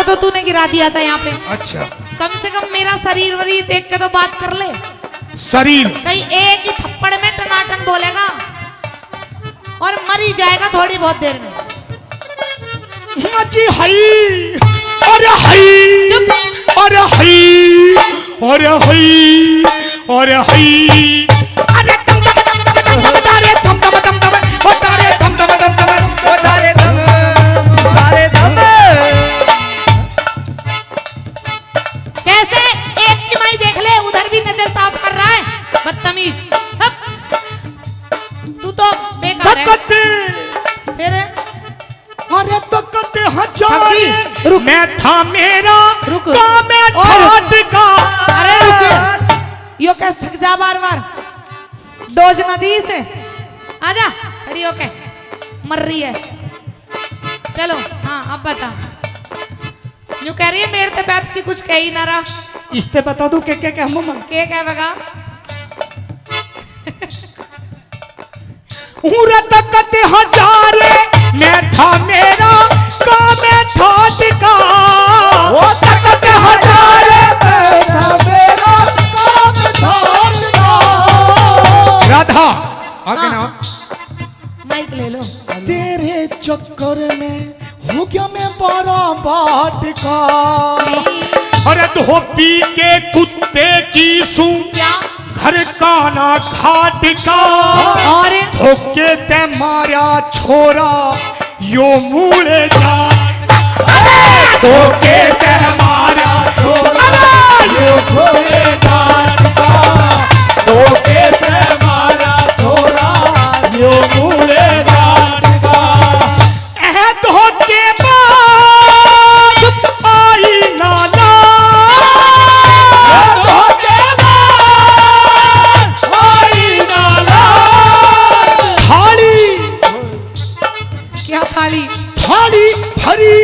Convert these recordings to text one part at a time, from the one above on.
को तो तूने गिरा दिया था यहाँ पे। अच्छा कम से कम मेरा शरीर वरीर देख के तो बात कर ले। शरीर कहीं एक ही थप्पड़ में टनाटन बोलेगा और मर ही जाएगा थोड़ी बहुत देर में। जी हई अरे हई अरे हई अरे हई अरे हई अरे दम दम दम दम दम तारे दम दम दम दम ओ तारे दम दम दम दम ओ तारे दम तारे दम। कैसे एक की माई देख ले, उधर भी नजर साफ कर रहा है, बदतमीज। तू तो बेकार है। फिर अरे तो कते हजार रुक। मैं था मेरा रुक। का मैं और ठाट का। अरे रुक, यो कैसे थक जा बार बार, डोज नदी से आजा, खड़ी होके मर रही है। चलो हाँ अब बता, जो कह रही है मेरे तो पेप्सी कुछ कह ही ना रहा। इसते बता दूं के मम्मा के क्या बगा उरत कते हजार मैं था मेरा का मैं ठाट का। ओ तकत हजार मैं था मेरा का मैं ठाट का। राधा आगे ना माइक ले लो। तेरे चक्कर में हो गया मैं 12 बाट का। अरे धोबी के कुत्ते की सूं क्या घर का ना घाट का। और धोखे ते मारा छोरा यो मूले जा। धोखे ते मारा छोरा यो मूले जाट का। धोखे ते मारा छोरा यो मूले जाट का। ए धोखे बाज आई नाला। धोखे बाज आई नाला। थाली क्या थाली थाली भरी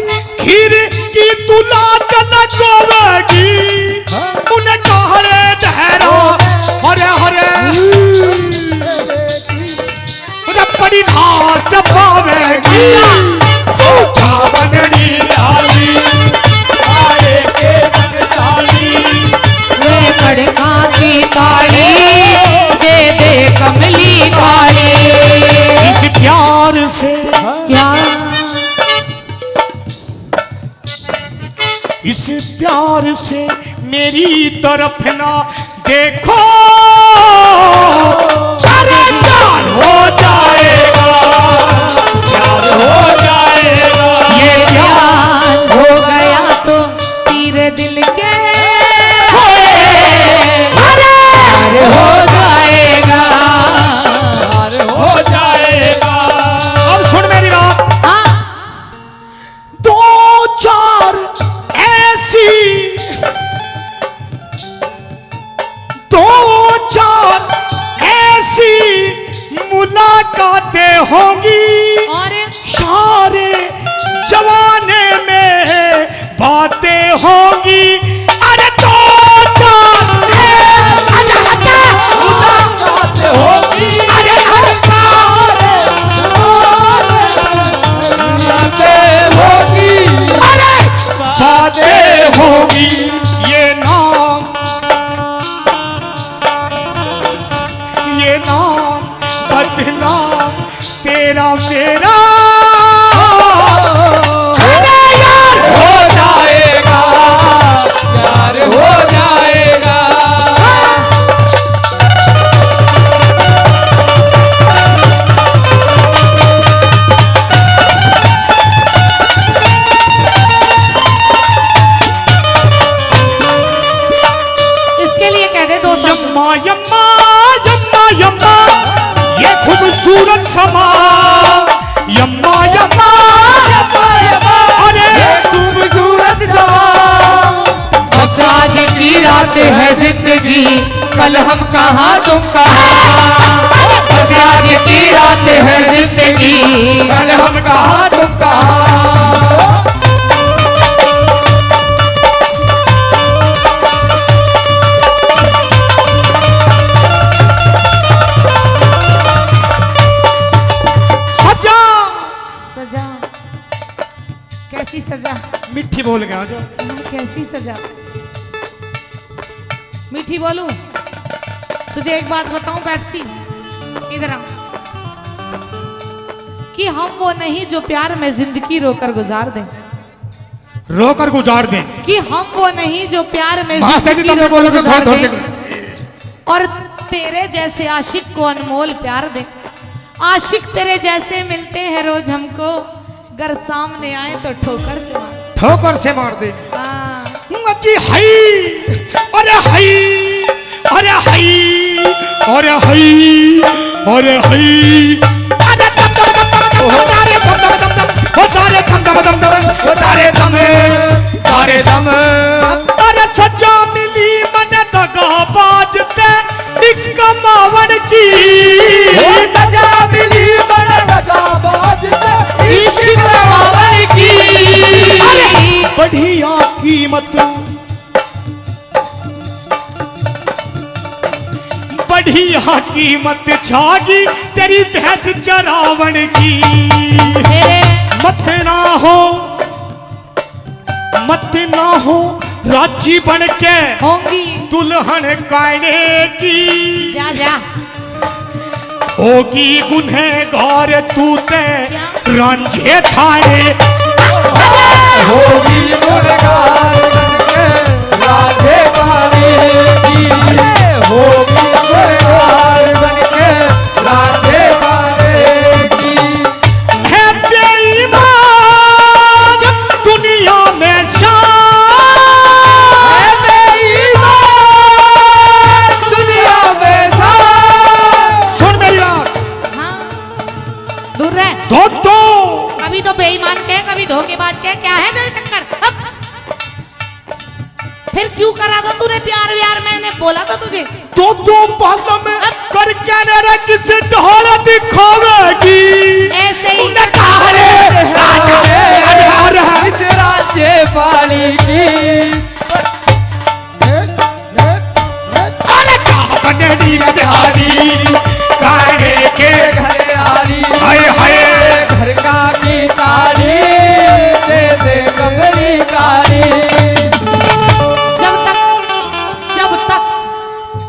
खीर की तुला लगोगी। उन्हें कहले डहरा हरे हरे उन्हें बड़ी नाच पावेगी। झूठा बननी डाली आए के बन डाली। वे कड़का की ताड़ी दे दे कमली काली। इस प्यार से क्या इस प्यार से मेरी तरफ ना देखो। अरे प्यार हो जाएगा प्यार हो जाएगा। ये प्यार हो गया तो तेरे दिल के प्यार हो जाएगा। प्यार हो जाएगा। अब सुन मेरी बात। हाँ दो चार ऐसी दो चार ऐसी मुलाकातें होंगी। और सारे जवाने में बातें होंगी। अरे दो चार मुलाकातें होंगी। अरे हर सारे बातें होंगी। अरे बातें होंगी। ये नाम बदनाम तेरा मेरा। अरे यार हो जाएगा यार हो जाएगा। इसके लिए कह दे दो शब्द। यम्मा यम्मा यम्मा यम्मा ये खूबसूरत समा। यम्मा यम्मा अरे खूबसूरत समा। बस आज की रात है जिंदगी, कल हम कहाँ तुम कहाँ। बस आज की रात है जिंदगी, कल हम कहाँ तुम कहाँ। कैसी सजा? मिठी बोल गया जो। कैसी सजा? मीठी बोलूं? तुझे एक बात बताऊं पेप्सी, इधर आ, कि हम वो नहीं जो प्यार में जिंदगी रोकर गुजार दें। रोकर गुजार दें? कि हम वो नहीं जो प्यार में महाशय जी, जिंदगी तुमने रोकर बोला गुजार थोड़ा दें और तेरे जैसे आशिक को अनमोल प्यार दे। आशिक तेरे जैसे मिलते हैं रोज हमको, घर सामने आए तो ठोकर से मार। ठोकर से मार दे। हाँ। जी हाय, अरे हाय, अरे हाय, अरे हाय, अरे हाय, अरे दम दम दम दम, तारे दम दम दम दम, ओ तारे दम दम दम दम, ओ तारे दम, तारे दम, अरे सजा मिली मन दगा बाजते इश्क मावन की, सजा मिली मन दगा बाजते इश्क मावन की। बढ़िया कीमत, बढ़िया कीमत छागी तेरी भैंस चरावण की। मत ना हो, मत ना हो राजी बन के होंगी दुल्हन काने की। जा जा होगी गुनहगार तू ते रांझे थाने, होगी गुनहगार बनके राधे पाने की, होगी गुनहगार बनके राधे पाने की। है बेईमान दुनिया में शान, है बेईमान दुनिया में शान। सुन मेरी बात। हाँ दूर रह। दो कभी तो बेईमान के, कभी धोखेबाज के, क्या है तेरे चक्कर? अब फिर क्यों करा था तूने प्यार व्यार? मैंने बोला था तुझे। दो बातों में करके मेरा किसे ढोल दिखावेगी। ऐसे ही इस राज्य पाली की। अरे कहाँ बने नीला बिहारी गाने के घर आली, हाय हाय घर का की ताली दे दे कंगनी काली। जब तक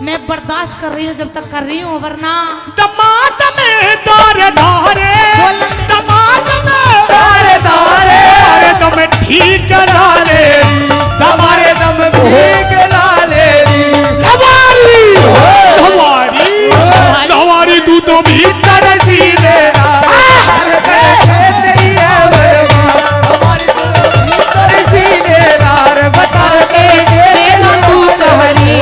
मैं बर्दाश्त कर रही हूँ, जब तक कर रही हूँ, वरना दमाद में दारे दारे, दमाद में तारे तारे अरे दम ठीक डाले, दमारे दम भीग लाले री। हमारी हमारी हमारी तू तो भीतर सीधे बता के देना तू चहरी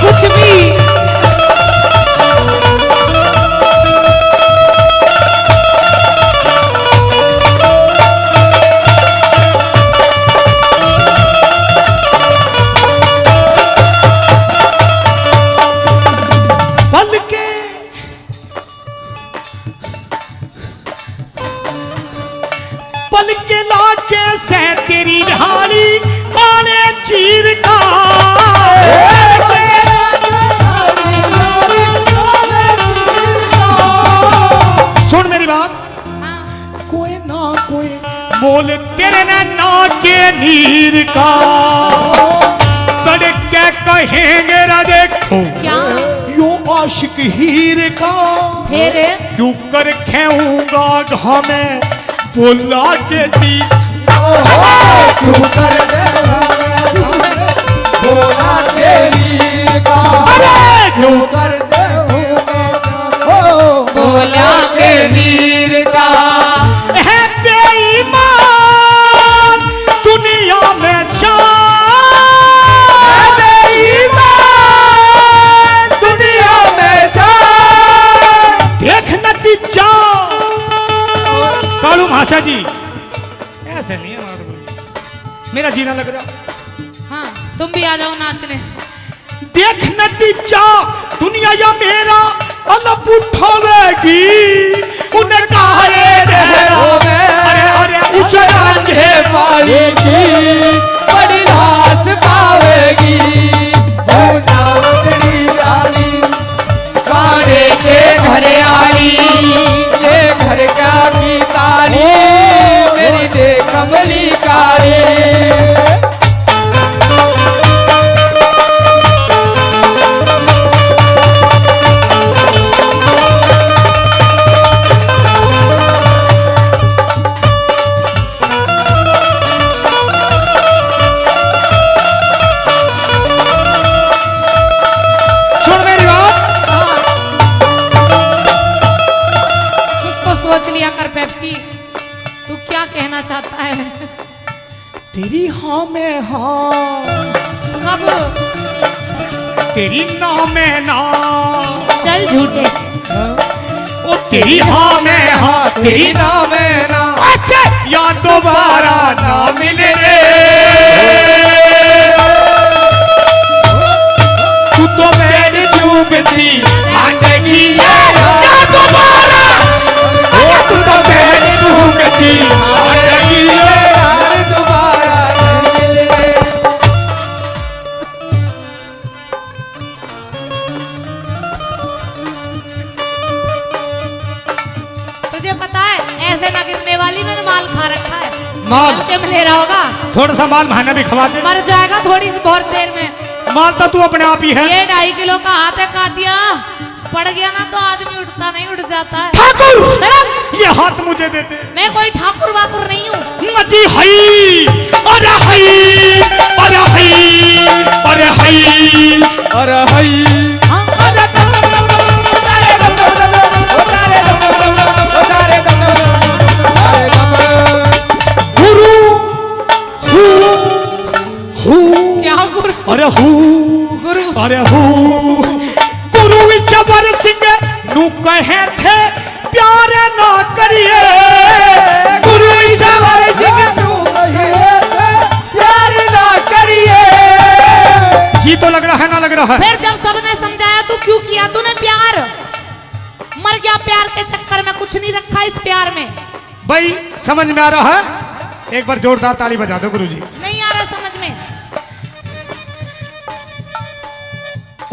कुछ भी। पल के लाके से तेरी ढाली आने चीर का। सुन मेरी बात। कोई ना कोई बोल तेरे ना के नीर का, तड़के कहेंगे रा देखो क्या यो आशिक हीर का। फिर क्यों कर खेऊंगा हमें बोला के दी, क्यों कर दे बोला तेरी का। अरे क्यों कर दे बोला के वीर का। है बेईमान दुनिया में शान, बेईमान दुनिया में जान। देख नतीजा। कालू भाषा जी ऐसे नहीं है मेरा जीना लग रहा। हाँ तुम भी आ जाओ नाचने। देख नतीजा दुनिया या मेरा अलग उठावेगी। उन्हें कहा अरे अरे उस रांझे पाली की बड़ी लाश पावेगी। काने के घर आली, ये घर का की ताली लिया कर पेप्सी। तू क्या कहना चाहता है? तेरी हाँ में हाँ, कब? तेरी ना में ना। चल झूठे। ओ तेरी हाँ में हाँ, तेरी ना में ना, ऐसे या दोबारा ना मिले रे। तू तो मेरी चूमती मांगेगी या दोबारा, तू तो मेरी चूमती मांगेगी यार दोबारा नहीं मिले। तुझे पता है ऐसे ना गिरने वाली मैंने माल खा रखा है। माल? हल्के में ले रहा होगा। थोड़ा सा माल भाना भी खवा दे। मर जाएगा थोड़ी सी बहुत देर में। माल तो तू अपने आप ही है। ये 2.5 किलो का हाथ है, काट दिया पड़ गया ना तो आदमी उठता नहीं, उठ जाता है। ठाकुर मैडम, ये हाथ मुझे दे दे। मैं कोई ठाकुर वाकुर नहीं हूँ। मती हई, अरे हई, अरे हई, अरे हई, अरे हई हाँ? गुरु हु हु, क्या गुरु? अरे हु, गुरु अरे हु। गुरु ईश्वर सिंह नु कहे थे प्यार ना करिए। गुरु ईश्वर सिंह प्यार ना करिए। जी तो लग रहा है ना लग रहा है। फिर जब सबने समझाया तू क्यों किया तूने प्यार? मर गया प्यार के चक्कर में, कुछ नहीं रखा इस प्यार में। भाई समझ में आ रहा है? एक बार जोरदार ताली बजा दो गुरुजी। नहीं आ रहा समझ में।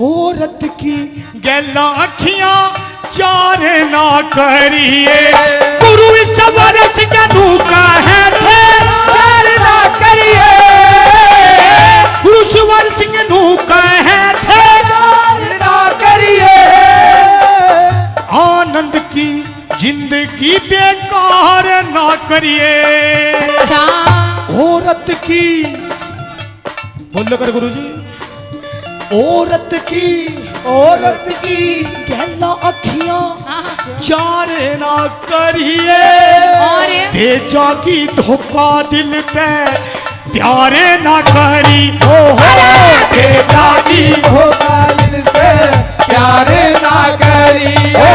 औरत की गैला अखियां चार ना करिए। गुरु ईश्वर सिंह नु कहे थे प्यार ना करिए। गुरु ईश्वर सिंह नु कहे थे प्यार ना करिए। आनंद की जिंदगी बेकार ना करिए। अच्छा औरत की बोलो कर गुरुजी। औरत की गैला अखियां हाँ। चार ना करिए। और दे जागी धोखा दिल पे प्यारे ना करी। ओ हो दे जागी धोखा दिल से प्यार ना करिए।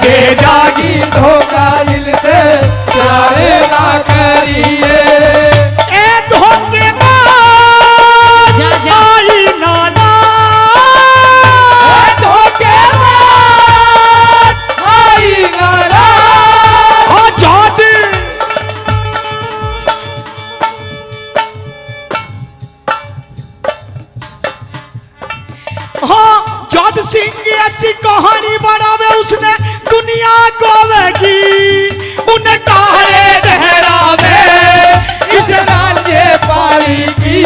दे जागी धोखा दिल से प्यार ना करिए। ए धोखे जा जा। आई नाना धोखेबाज आई नारा। आजाद हाँ जाद सिंह अच्छी कहानी बनावे उसने दुनिया गोवेगी। उन्हें काहे डहरावे इस राज्य पारी की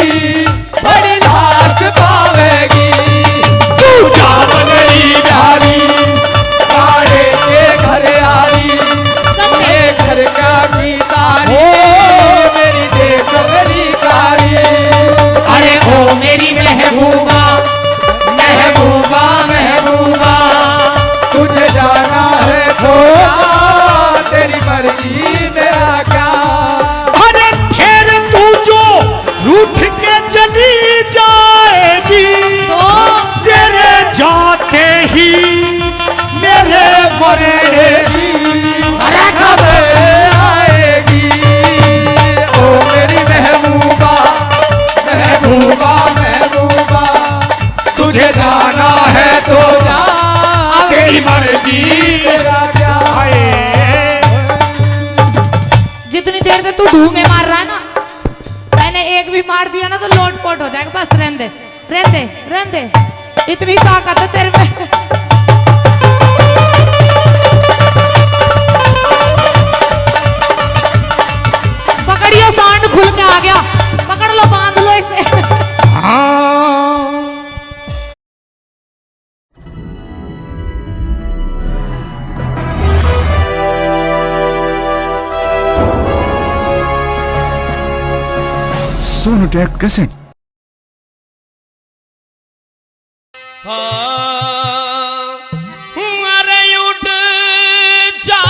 बड़ी लाश पावेगी। तू जा बनरी प्यारी काड़े के घर आई। ये घर का गीतानी मेरी देख मेरी कारी। अरे ओ मेरी महबूबा महबूबा महबूबा। तुझे जाना है तो तेरी मर्जी मेरा क्या। अरे फिर तू जो रूठ के चली जाएगी तो तेरे जाते ही मेरे मरने अरे कब आएगी। ओ मेरी महबूबा महबूबा महबूबा। तुझे जाना है तो जा तेरी मर्जी मेरा क्या। जितनी देर से तू ढूंगे मार रहा है ना, मैंने एक भी मार दिया ना तो लोटपोट हो जाएगा। बस रहने दे रहने दे रहने दे, इतनी ताकत है तेरे में। पकड़ियो सांड खुल के आ गया, पकड़ लो बांध लो इसे। हाँ सोनोटेक कैसेट। अरे उठ जा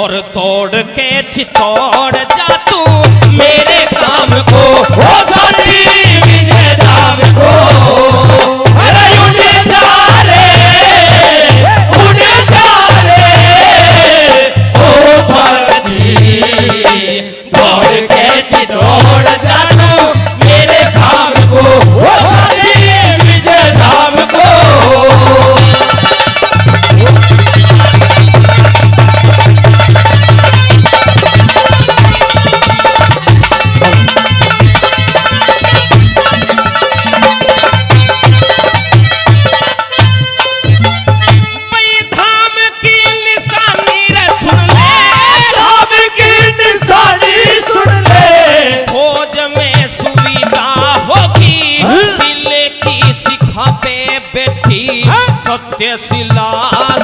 और तोड़ के चितौड़ जा तू मेरे काम को हो साथी विजय धाम को अरे उड़ जा रे ओ भगजी दौड़ के चितौड़ जा तू मेरे काम को हो साथी विजय धाम को सत्यशिला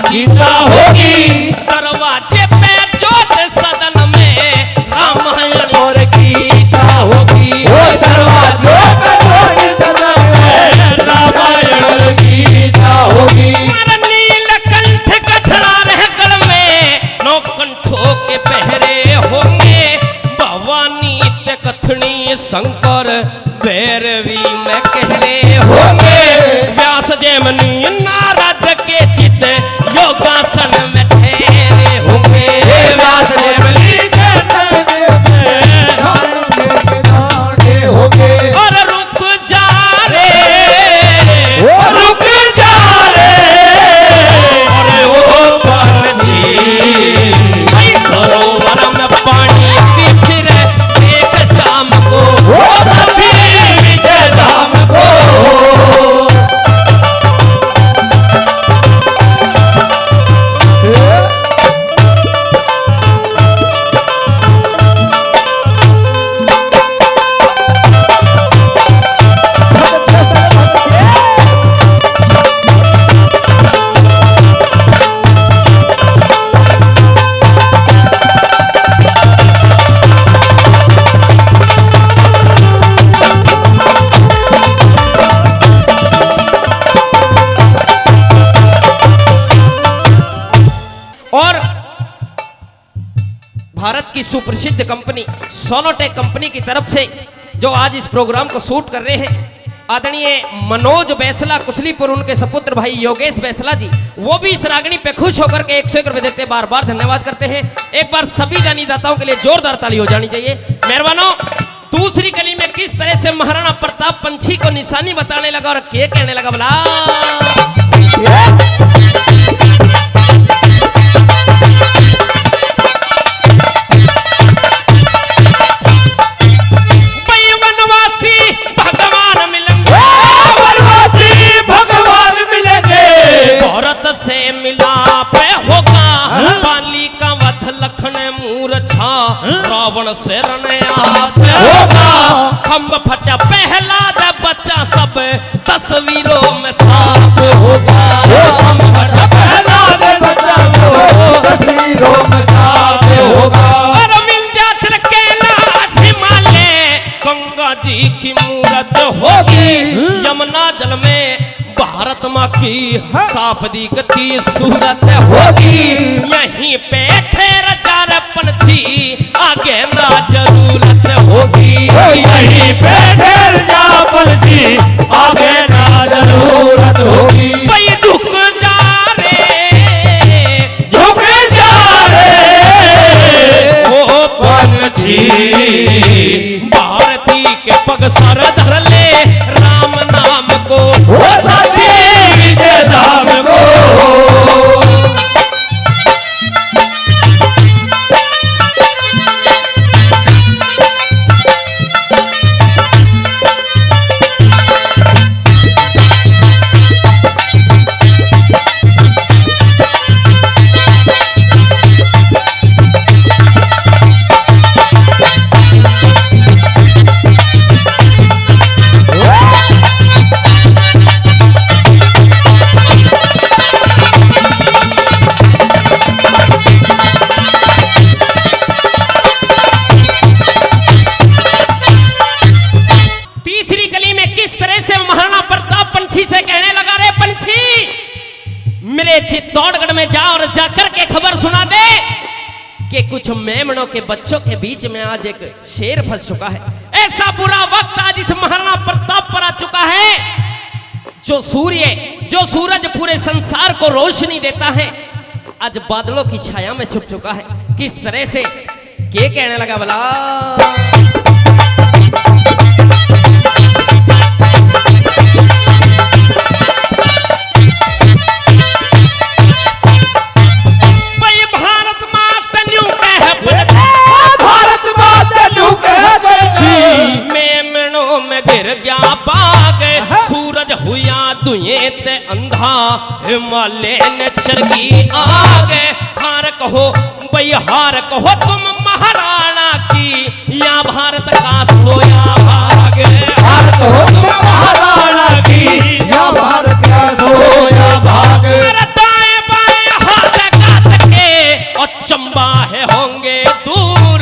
सीता होगी दरवाजे पे जोत सदन में रामायण और गीता होगी दरवाजे पे जोत सदन में रामायण और गीता होगी नीलकंठ कठड़ा रह गढ़ में नौ कंठों के पहरे होंगे भवानी ते कथनी शंकर भैरवी में कहरे होंगे व्यास जैमिनी नारद के चित योगासन में ठहरे होंगे व्यास जैमिनी और रुक जा रे अरे ओ भगजी सरोवर में पानी पी फिर एक शाम को वो सभी विजय धाम को भारत की सुप्रसिद्ध कंपनी सोनोटेक कंपनी की तरफ से जो आज इस प्रोग्राम को शूट कर रहे हैं आदरणीय मनोज बैसला कुशलीपुर उनके सपुत्र भाई योगेश बैसला जी वो भी इस रागनी पे खुश होकर के 101 रुपए देते बार बार धन्यवाद करते हैं। एक बार सभी दानीदाताओं के लिए जोरदार ताली हो जानी चाहिए। मेहरबानों दूसरी गली में किस तरह से महाराणा प्रताप पंछी को निशानी बताने लगा और क्या कहने लगा बोला से मिलाप होगा बाली का वध लखन मूर्छा रावण से रणयात होगा खम्भ फटा पहला बच्चा सब तस्वीरों में साफ होगा खम्भ फटा पहला बच्चा सब तस्वीरों में साफ होगा और विंध्याचल कैलाश हिमालय गंगा जी की मूरत होगी यमुना जल में भारत माँ की साफ दिखती सूरत होगी यहीं पे ठहर जा पंछी आगे ना जरूरत होगी यहीं पे ठहर जा पंछी आगे ना जरूरत होगी भाई झुक जा रे ओ पंछी भारती के पग सर धर ले राम नाम को विजय धाम को कुछ मेमनों के बच्चों के बीच में आज एक शेर फंस चुका है। ऐसा बुरा वक्त आज इस महाराणा प्रताप पर आ चुका है, जो सूरज पूरे संसार को रोशनी देता है, आज बादलों की छाया में छुप चुका है। किस तरह से के कहने लगा भला, सूरज हुआ दुए ते अंधा, हिमालय ने चरगी आगे। हार कहो भाई हार कहो तुम महाराणा की, या भारत का सोया भाग। हार कहो तुम महाराणा की, या भारत का सोया भाग। दाएं बाएं हाथ काट के और चंबा है होंगे दूर,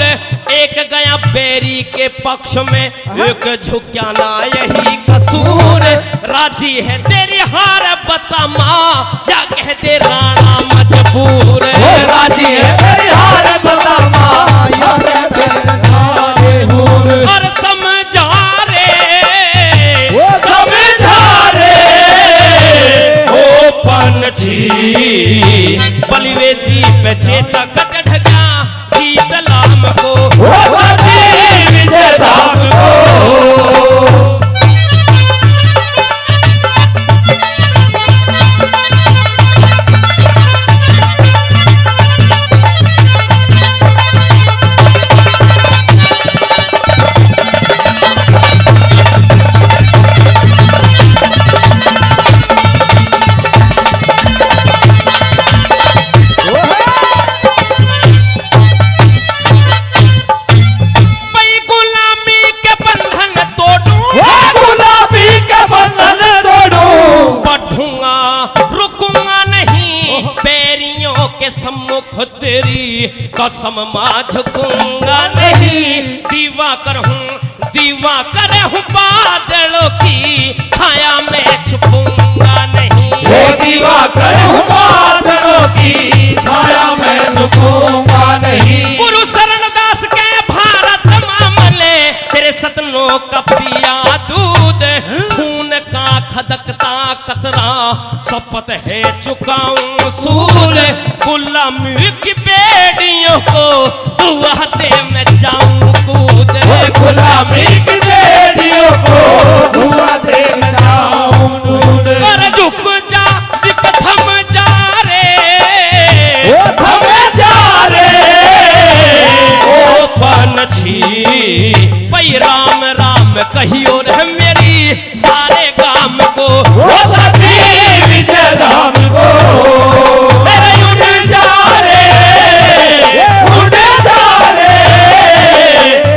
एक गया बेरी के पक्ष में, एक झुक्या ना यही कसूर। राजी है तेरी हार बता माँ, क्या कह दे राणा मजबूर। राजी है तेरी हार बता माँ, या कह दे राणा मजबूर। और समझा रे ओ पंछी, बलिवेदी पे चेतक ढका, गीत लाम को विजय धाम को। सम्मुख तेरी कसम झुकूंगा नहीं, दीवा कर हूँ बादलों की छाया में छुपूंगा नहीं। दीवा कर हूँ बादलों की छाया में छुपूंगा नहीं। गुरु शरणदास के भारत मामले, तेरे सतनों का पिया दूध, खून का खदकता कतरा, शपथ है चुकाऊं सूद। गुलामी की बेड़ियों को दुआते में जाऊं कूद। गुलामी की बेड़ियों को दुआते में जाऊं कूद। और झुक जा दिख थम जा रे, थम जा रे ओ पंछी, भाई राम राम कहियो रे मेरी सारे गाम को। वो सती विजय धाम को उड़ जा रे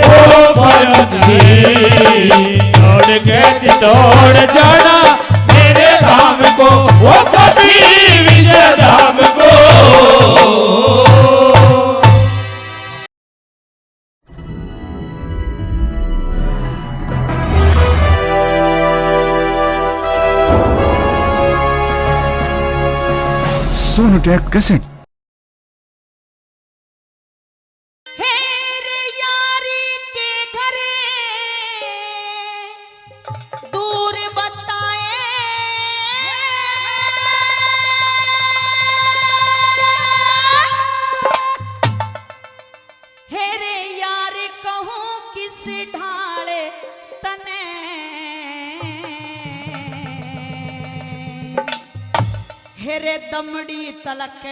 ओ पंछी, दौड़ के दौड़ जाना मेरे धाम को, वो सती विजय धाम को। सोनोटेक कैसेट। दूर बताए हेरे यार कहूँ किस ढाले तने, हेरे दमड़ी तलक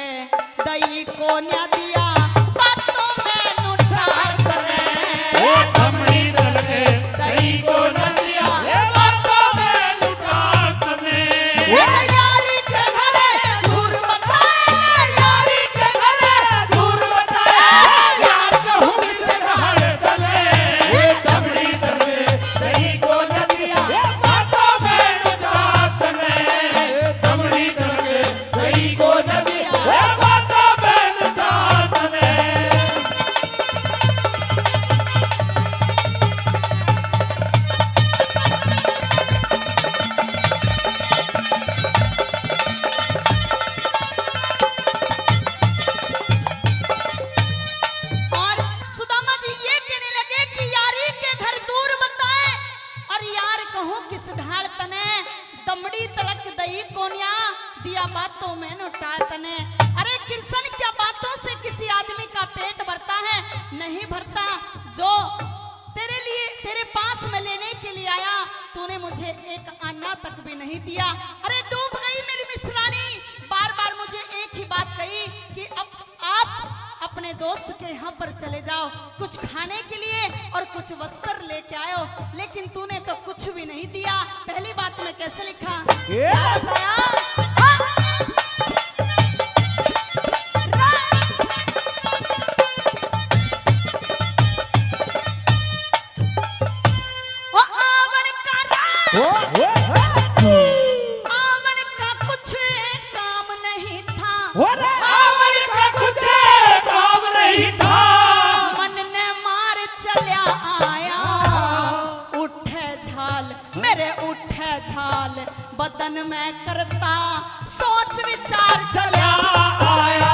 दई को न्या दिया, बातों में नुठार करे। दमड़ी तलक दई को न दिया, बातों में नुठार करे। यारी के घरे दूर बताए, यारी के घरे दूर बताए, यार कहूँ किस ढाले तले, दमड़ी तलक दई को न दिया, बातों में नुठार करे। दमड़ी तलक दई को न दिया, बातों में नुठार दही कोनिया दिया बातों में नुटा तने। अरे कृष्ण, क्या बातों से किसी आदमी का पेट भरता है? नहीं भरता। जो तेरे लिए तेरे पास में लेने के लिए आया, तूने मुझे एक अन्ना तक भी नहीं दिया। अरे डूब गई मेरी मिसरानी, बार बार मुझे एक ही बात कही कि अब आप अपने दोस्त के यहाँ पर चले जाओ, कुछ खाने के लिए और कुछ वस्त्र लेके आयो, लेकिन तूने तो कुछ भी नहीं दिया। पहली बात में कैसे लिखा? आवन का कुछ काम नहीं था, रावण का कुछ काम नहीं था। मन ने मार चल्या आया, उठे झाल मेरे उठे झाल, बदन में करता सोच विचार चल्या आया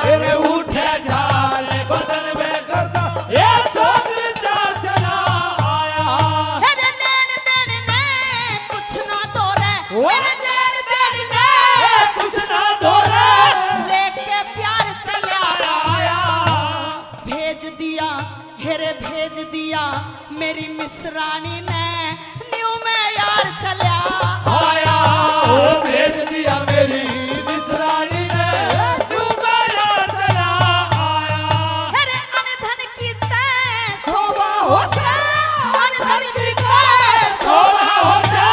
तेरे उठे झाल, बदन में करता ये सोच विचार चला आया। मेरे लेन देन ने कुछ ना तोड़े, मेरे लेन देन ने कुछ ना तोड़े, लेके प्यार चल्या आया भेज दिया, हेरे भेज दिया मेरी मिसरानी ने, न्यू में यार चल्या आया। ओ भेज दिया मेरी मिसरानी ने, तू मेरा चला आया। हेरे अनधन की तय शोभा हो से, अनधन की तय शोभा हो से,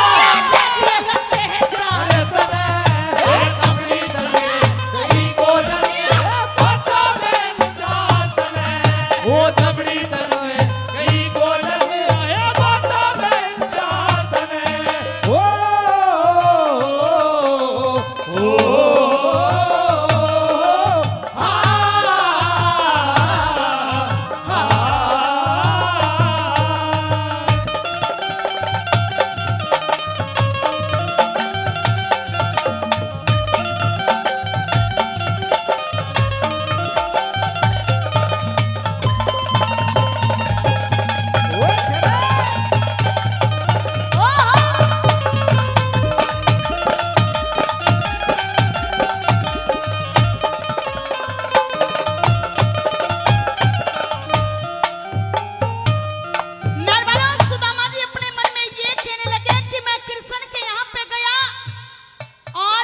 लगते हैं चार अरे तने ए कमली तने कहीं को नहीं पता में जान तने, वो तबड़ी तने कहीं को नहीं आया पता में जान तने। ओ मेहरबान सुदामा जी अपने मन में ये कहने लगे कि मैं कृष्ण के यहाँ पे गया और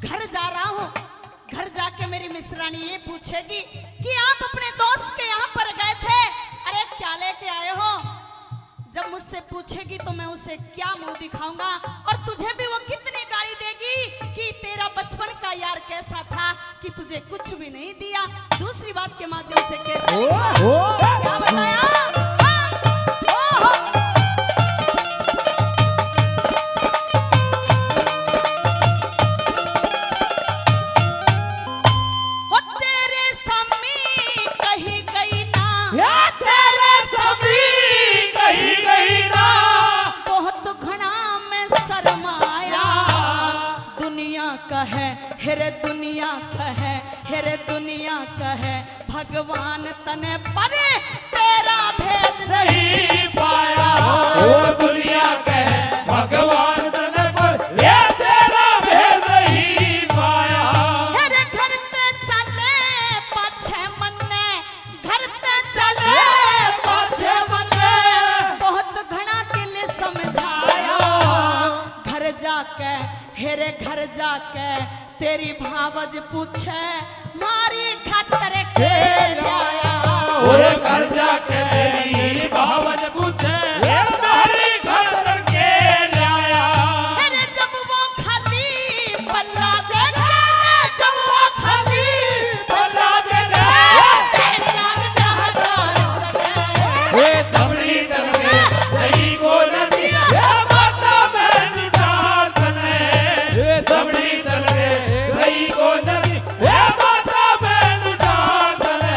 घर जा रहा हूँ, घर जाके मेरी मिसरानी ये पूछेगी कि आप अपने दोस्त के यहाँ पर गए थे, अरे क्या लेके आए हो? जब मुझसे पूछेगी तो मैं उसे क्या मुंह दिखाऊंगा, और तुझे भी वो कितनी गाली देगी कि तेरा बचपन का यार कैसा था कि तुझे कुछ भी नहीं दिया। दूसरी बात के माध्यम से कैसे क्या बताया? हो तेरे सामने कही गई ना, या तेरे सभी कहीं कहीं ना, बहुत घना में शर्माया। दुनिया का है हेरे दुनिया का है, हेरे दुनिया का है, भगवान तने परे तेरा भेद नहीं पाया। ओ दुनिया के भगवान तने पर ये तेरा भेद नहीं पाया। हेरे घर ते चले पाछे मन्ने, घर ते चले पाछे मन्ने, बहुत घना दिल समझाया। घर जाके हेरे घर जाके तेरी भावज पूछे, मारी खातर के लाया। और घर जाके तेरी भावन पूछे, ये तुम्हारी घर करके लाया। अरे जब वो खाली पल्ला देखे, जब वो खाली पल्ला देखे, तेरी लाग जहादार तने। ये तबड़ी तने नहीं को नदिया, ये माता बहन जान तने। ये तबड़ी तने नहीं को नदी, ये माता बहन जान तने।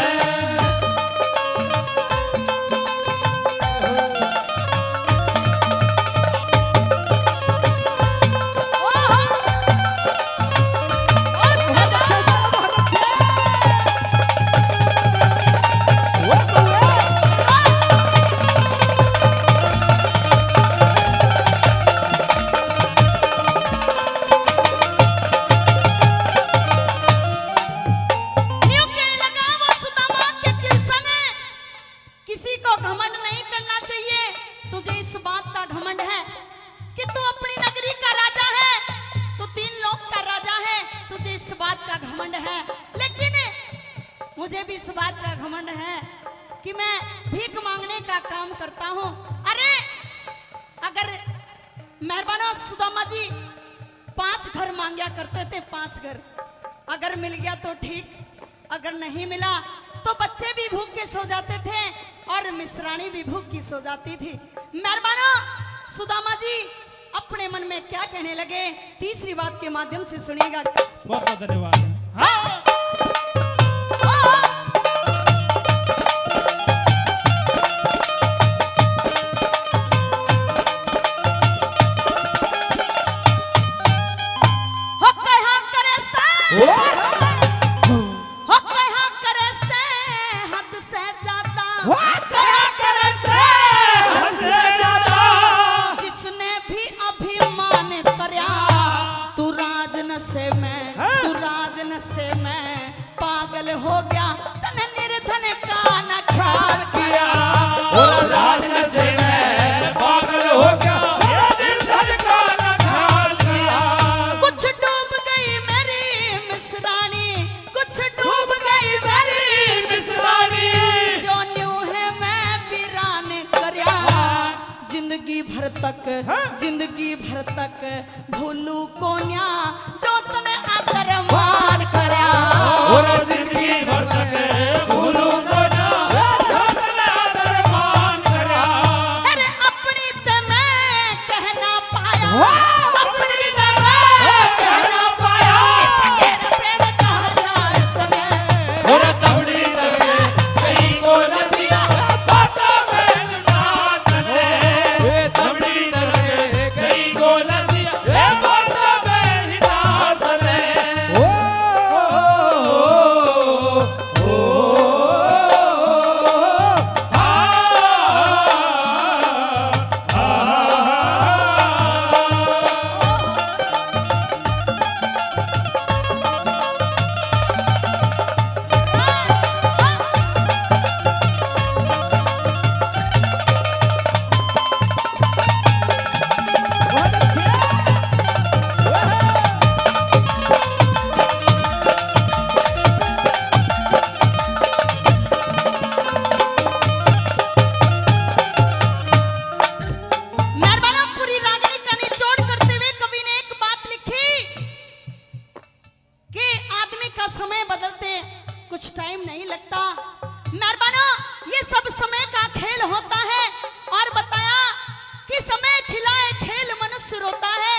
तुझे इस बात का घमंड है कि तू अपनी नगरी का राजा है, तू 3 लोक का राजा है, तुझे इस बात का घमंड है। लेकिन मुझे भी इस बात का घमंड है कि मैं भीख मांगने का काम करता हूँ। अरे अगर मेहरबाना सुदामा जी 5 घर मांगा करते थे, 5 घर। अगर मिल गया तो ठीक, अगर नहीं मिला तो बच्चे भी भूख के सो जाते थे और मिश्रानी भी भूख की सो जाती थी। मेहरबाना सुदामा जी अपने मन में क्या कहने लगे, तीसरी बात के माध्यम से सुनिएगा। बहुत बहुत धन्यवाद। हाँ। पागल हो गया तने निर्धन का न ख्याल किया, और राजन से मैं पागल हो गया निर्धन का न ख्याल किया। कुछ डूब गई मेरी मिसरानी, कुछ डूब गई मेरी मिसरानी, जो न्यू है मैं वीरान करया, जिंदगी भर तक भूलू कोन्या जो तने आदर मान करया, और जिंदगी भर तक भूलू कोन्या जो तने आदर मान करया। अरे अपनी ते मैं कहना पाया, अपनी ते मैं कहना पाया, सके प्रेम का हजार तने, और तबड़ी तने कहीं को न दिया बाता में ना तने, तबड़ी तने कहीं को न दिया बाता में ना तने। समय बदलते कुछ टाइम नहीं लगता। मेहरबाना ये सब समय का खेल होता है, और बताया कि समय खिलाए खेल मनुष्य रोता है।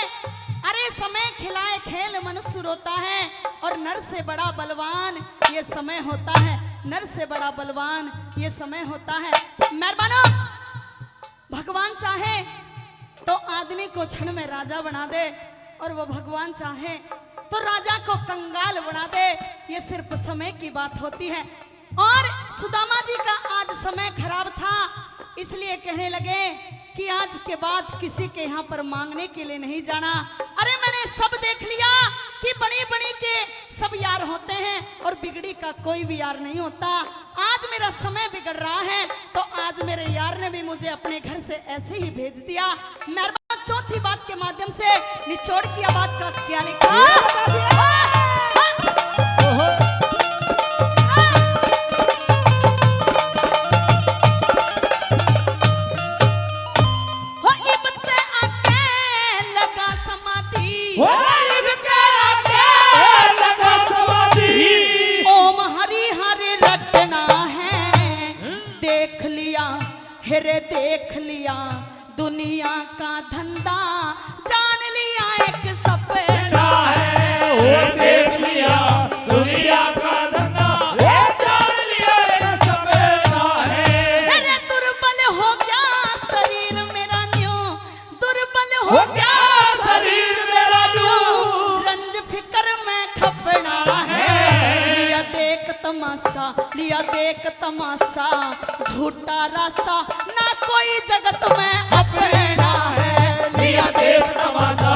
अरे समय खिलाए खेल मनुष्य रोता है, और नर से बड़ा बलवान ये समय होता है, नर से बड़ा बलवान ये समय होता है। मेहरबाना भगवान चाहे तो आदमी को क्षण में राजा बना दे, और वो भगवान चाहे तो राजा को कंगाल बना दे, ये सिर्फ समय की बात होती है। और सुदामा जी का आज समय खराब था, इसलिए कहने लगे कि आज के बाद किसी के यहाँ पर मांगने के लिए नहीं जाना। अरे मैंने सब देख लिया कि बड़ी बड़ी के सब यार होते हैं और बिगड़ी का कोई भी यार नहीं होता। आज मेरा समय बिगड़ रहा है, तो आज मेरे यार ने भी मुझे अपने घर से ऐसे ही भेज दिया। मेहरबान चौथी बात के माध्यम से निचोड़ की बात का क्या लिखा, हेरे देख लिया दुनिया का धंधा, जान लिया एक सपना है। ओ देख लिया दुनिया का धंधा, जान लिया एक सपना है। अरे दुर्बल हो गया शरीर मेरा न्यू, दुर्बल हो गया शरीर मेरा न्यू, रंज फिकर में खपना है। लिया देख तमाशा, लिया देख तमाशा, झूठा रासा ना कोई जगत में अपना है। लिया देख तमाशा,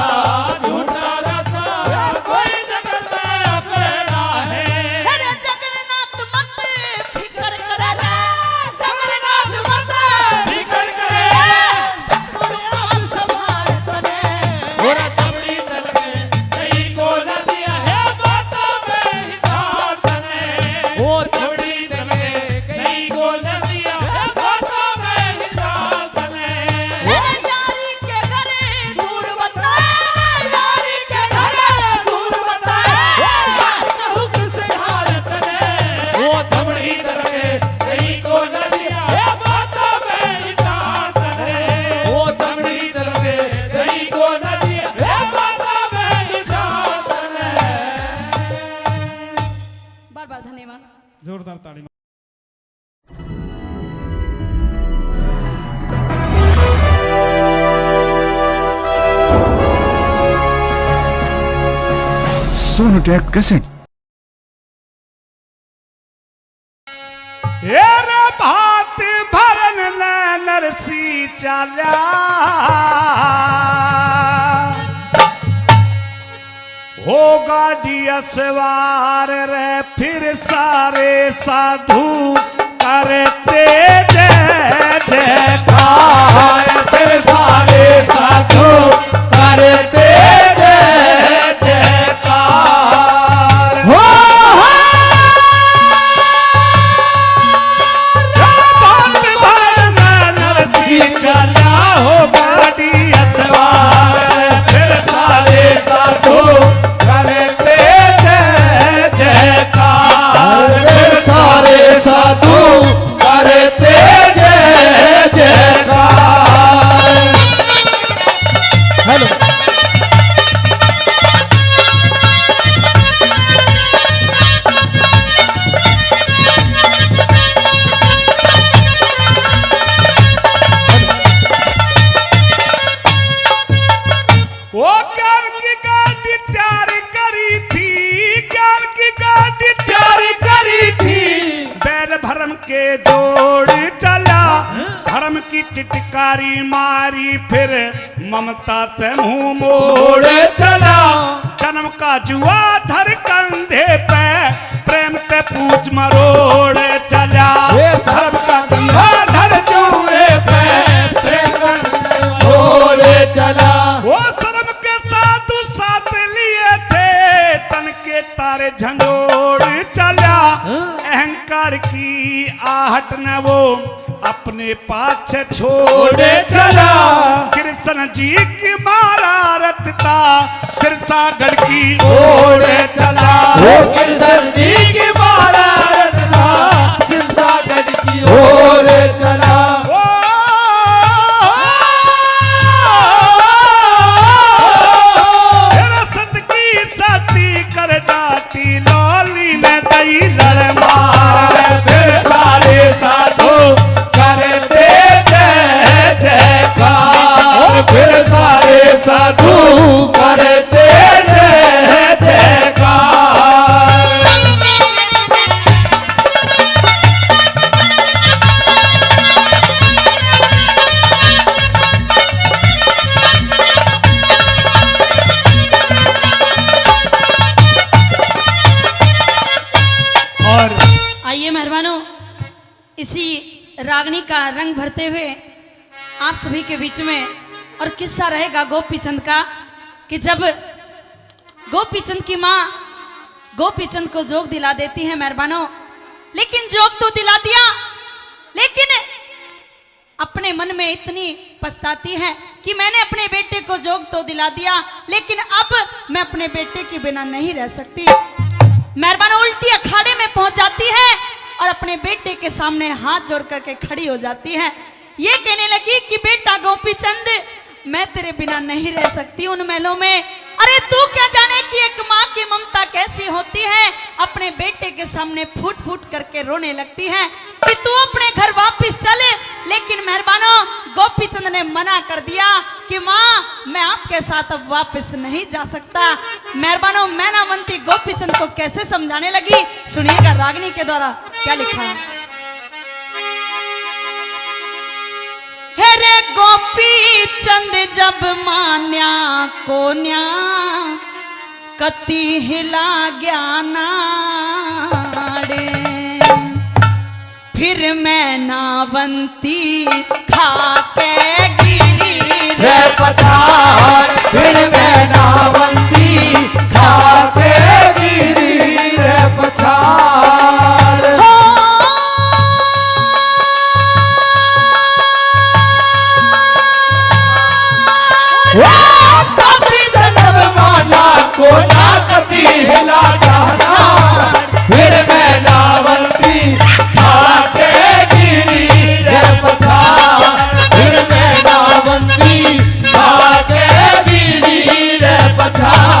झूठा रासा ना कोई जगत में अपना है। अरे जगन्नाथ मत फिकर करे रे, जगन्नाथ मत फिकर करे, सोनोटेक कैसेट। रे भात भरन नरसी चाल्या हो गाड़िया सवार रे फिर सारे साधु करते जय जयकार फिर सारे साधु करते जय जयकार हो भात भरन नरसी चाल्या हो गाड़िया सवार फिर सारे साधु करते जय जयकार फिर सारे साधु करते जय जयकार। हेलो वो ज्ञान की गाड़ी तैयार करी थी, ज्ञान की गाड़ी तैयार करी थी। बैल भरम के जोड़ चला, धर्म की टिटकारी मारी, फिर ममता ते मुंह मोड़ चला। जन्म का जुआ धर कंधे पे, प्रेम ते पूछ मरोड़ चला। धर्म का कंधा धर जुए पे प्रेम ओढ़े चला। वो शर्म के साधु साथ लिए थे, तन के तारे झंझोड़ चला। अहंकार की आहट न वो अपने पाछे छोड़े चला। कृष्ण जी की मारा रतता, सिरसागढ़ की ओढ़े चला। वो कृष्ण जी की माला रत्ना सिरसागढ़ की ओढ़े चला। ओ सत की साथी कर डाटी, लौली ने दई लड़ मार। फिर सारे साधु करते जय जयकार फिर सारे साधु करते जय जयकार। और आइए मेहरबानों, इसी रागनी का रंग भरते हुए आप सभी के बीच में और किस्सा रहेगा गोपीचंद का, कि जब गोपीचंद की माँ गोपीचंद को जोग दिला देती है मेहरबानों, लेकिन जोग तो दिला दिया, लेकिन अपने मन में इतनी पछताती है कि मैंने अपने बेटे को जोग तो दिला दिया, लेकिन अब मैं अपने बेटे के बिना नहीं रह सकती। मेहरबानों उल्टी अखाड़े में पहुंच जाती है और अपने बेटे के सामने हाथ जोड़ करके खड़ी हो जाती है। ये कहने लगी कि बेटा गोपीचंद, मैं तेरे बिना नहीं रह सकती उन महलों में। अरे तू क्या जाने कि एक माँ की ममता कैसी होती है। अपने बेटे के सामने फूट फूट करके रोने लगती है कि तू अपने घर वापस चले, लेकिन मेहरबानों गोपीचंद ने मना कर दिया कि माँ मैं आपके साथ अब वापस नहीं जा सकता। मेहरबानों मैनावंती गोपीचंद को कैसे समझाने लगी, सुनिएगा रागनी के द्वारा क्या लिखा है। हेरे गोपीचंद जब मान्या को न्या, कति हिला ज्ञानाड़े, फिर मैनावंती खाके गिरी रे पठार फिर मैनावंती खाके गिरी रे पठार। गोपीचंद माना को ना कति हिला जाना, फिर मैनावंती खाके गिरी रे पठार फिर मैनावंती खाके गिरी रे पठार।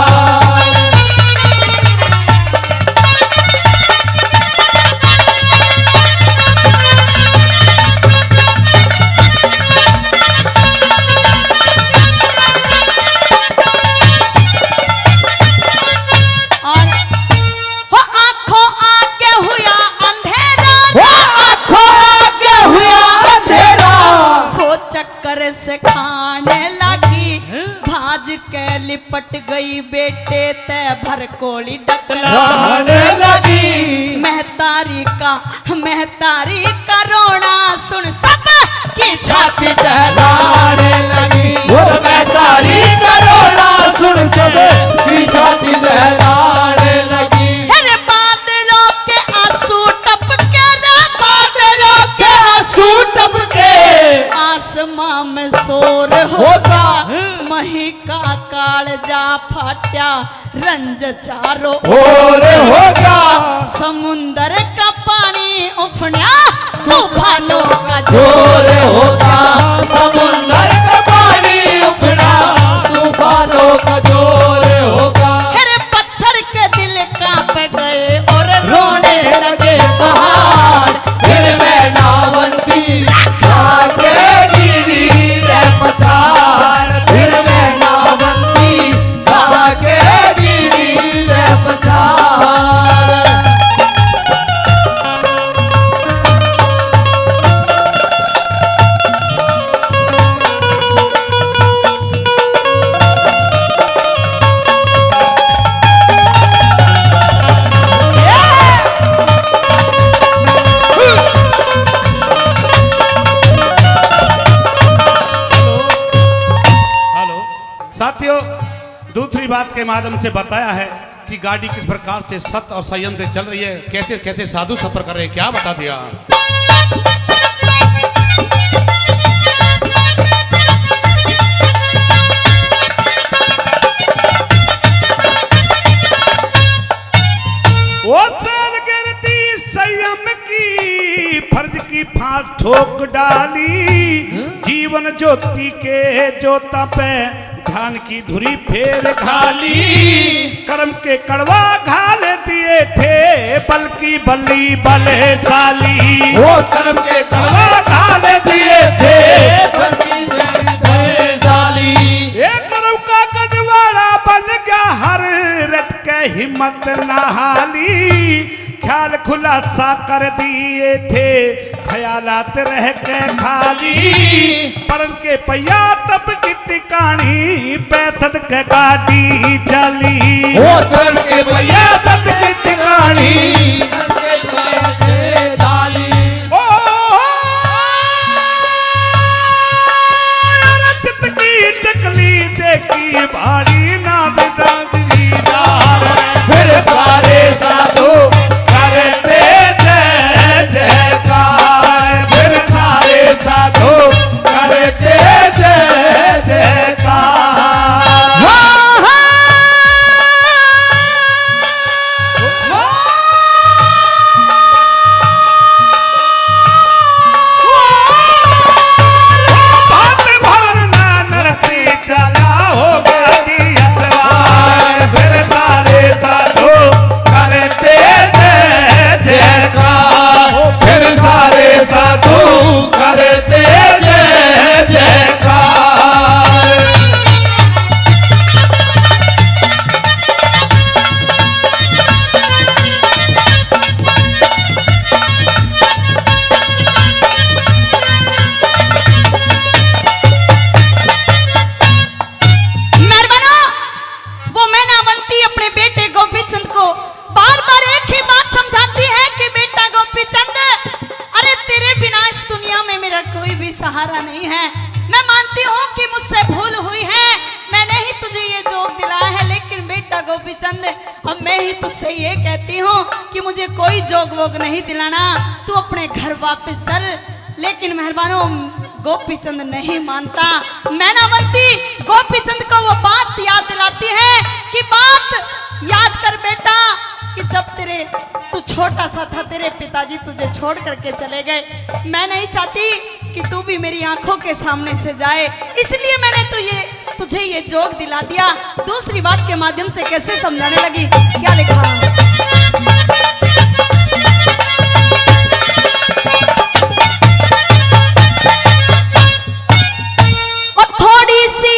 टक्कर से खाने लगी, भाज के लिपट गई बेटे ते भर कोली डकराने लगी। महतारी का रोना सुन सब की छाती दहलाने लगी। महतारी का रोना सुन सब की छाती दहलाने लगी। अरे बादलों के आंसू टपके रे, बादलों के आंसू टपके, आसमां में शोर होगा, मही का कालजा फाट्या, रंज चारों और होगा। समुंदर का पानी उफन्या, तूफानों का जोर होगा। समुंदर का पानी उफना, तूफानों का जोर होगा। अरे पत्थर के दिल कांप गए और रोने लगे पहाड़। फिर मैं नावंती आके गिरी रे पछाड़। फिर मैं नावंती आके गिरी रे पछाड़। साथियों, दूसरी बात के माध्यम से बताया है कि गाड़ी किस प्रकार से सत और संयम से चल रही है, कैसे कैसे साधु सफर कर रहे हैं, क्या बता दिया। वो चल गिरती संयम की, फर्ज की फांस ठोक डाली, जीवन ज्योति के ज्योता पे ध्यान की धुरी फेर खाली। कर्म के कड़वा घाल दिए थे, बल्कि बली बलशाली। वो कर्म के कड़वा घाल दिए थे, बल्कि बलशाली। ये कर्म का गढ़वाड़ा बन गया हर रट के हिम्मत नहाली। ख्याल खुलासा कर दिए थे, ख्यालात रह के खाली। परन के पैया तब की टिकानी, पैसद के गाड़ी चली। वो कर्म के भैया तब की टिकानी, ओ रचत की चकली देखी भारी नाद दादरीदार। फिर सारे साधु करते जय जयकार। फिर सारे साधु करते जय जयकार। बात भरना नरसी चला हो गाड़ी अचवार। फिर सारे साधु करते जय जयकार। फिर सारे साधु करते जय जयकार। मेहरबाना, वो मैनावंती अपने बेटे गोपीचंद को बार बार एक ही बात समझाती है कि बेटा गोपीचंद, अरे तेरे बिना इस दुनिया में मेरा कोई भी सहारा नहीं है। मैं मानती हूँ कि मुझसे भूल हुई है, मैंने ही तुझे ये जोग दिलाया है, लेकिन बेटा गोपीचंद अब मैं ही तुझसे ये कहती हूँ कि मुझे कोई जोग वोग नहीं दिलाना, तू अपने घर वापस चल। लेकिन मेहरबानों, गोपीचंद नहीं मानता। मैनावंती गोपीचंद को वो बात याद दिलाती है कि बात याद कर बेटा कि जब तू छोटा सा था, तेरे पिताजी तुझे छोड़ करके चले गए। मैं नहीं चाहती कि तू भी मेरी आंखों के सामने से जाए, इसलिए मैंने तुझे ये जोग दिला दिया। दूसरी बात के माध्यम से कैसे समझाने लगी, क्या लिखा और थोड़ी सी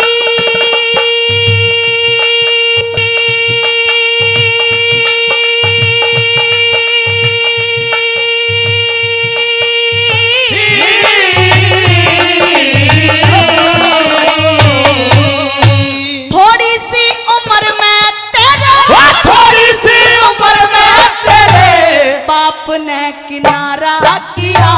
अपने किनारा किया,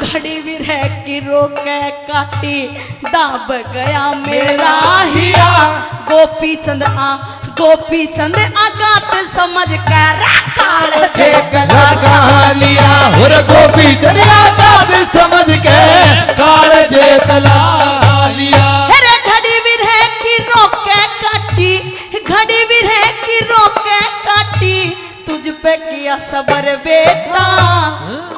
घड़ी विरह की रोके काटी, दाब गया मेरा हिया। गोपी चंद आगात समझ कर काल जे लगा लिया और गोपी चंद आगात समझ के काल जे लगा लिया। अरे घड़ी विरह की रोके काटी, घड़ी विरह की रोके काटी, तुझ पे किया सबर बेटा,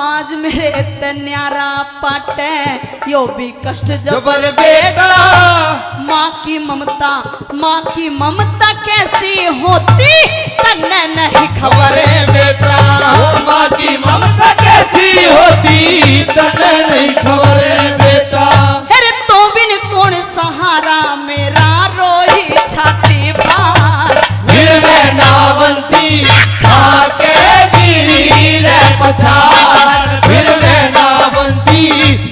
आज मेरे तन्यारा पाटे यो भी कष्ट जबर बेटा। माँ की ममता कैसी होती तन्ने नहीं खबर बेटा। माँ की ममता कैसी होती तन्ने नहीं खबर बेटा। अरे तो बिन कौन सहारा मेरा रोही छाती फाड़, फिर मैं नावंती खाके गिरी रे पछाड़, फिर मैं नावंती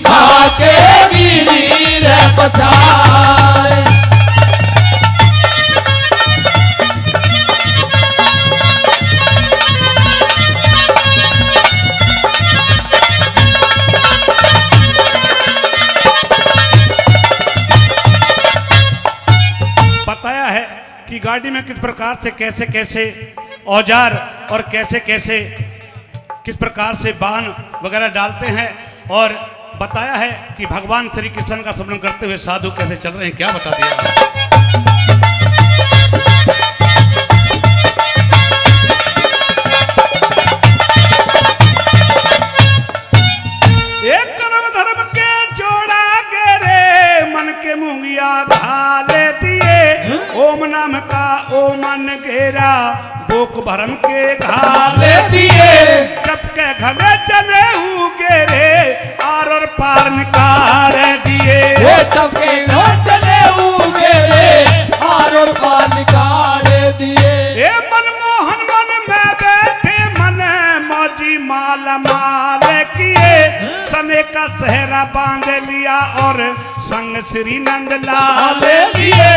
खाके गिरी रे पछाड़। बताया है कि गाड़ी में किस प्रकार से कैसे कैसे औजार और कैसे कैसे किस प्रकार से बाण वगैरह डालते हैं, और बताया है कि भगवान श्री कृष्ण का स्मरण करते हुए साधु कैसे चल रहे हैं। क्या बता दिया। एक कर्म धर्म के जोड़ा गेरे, मन के मुंगिया घाले दिए, ओम नाम का ओमन घेरा, बोक भरम के घाले दिए, जब के घने चले गेरे, आर और पार निकाल दिए। तब के न चले मेरे आर और पार निकाल दिए। ए मनमोहन मन में बैठे मन मौजी माल माल किए, सने का सहरा बांध लिया और संग श्री नंद लाल लिए,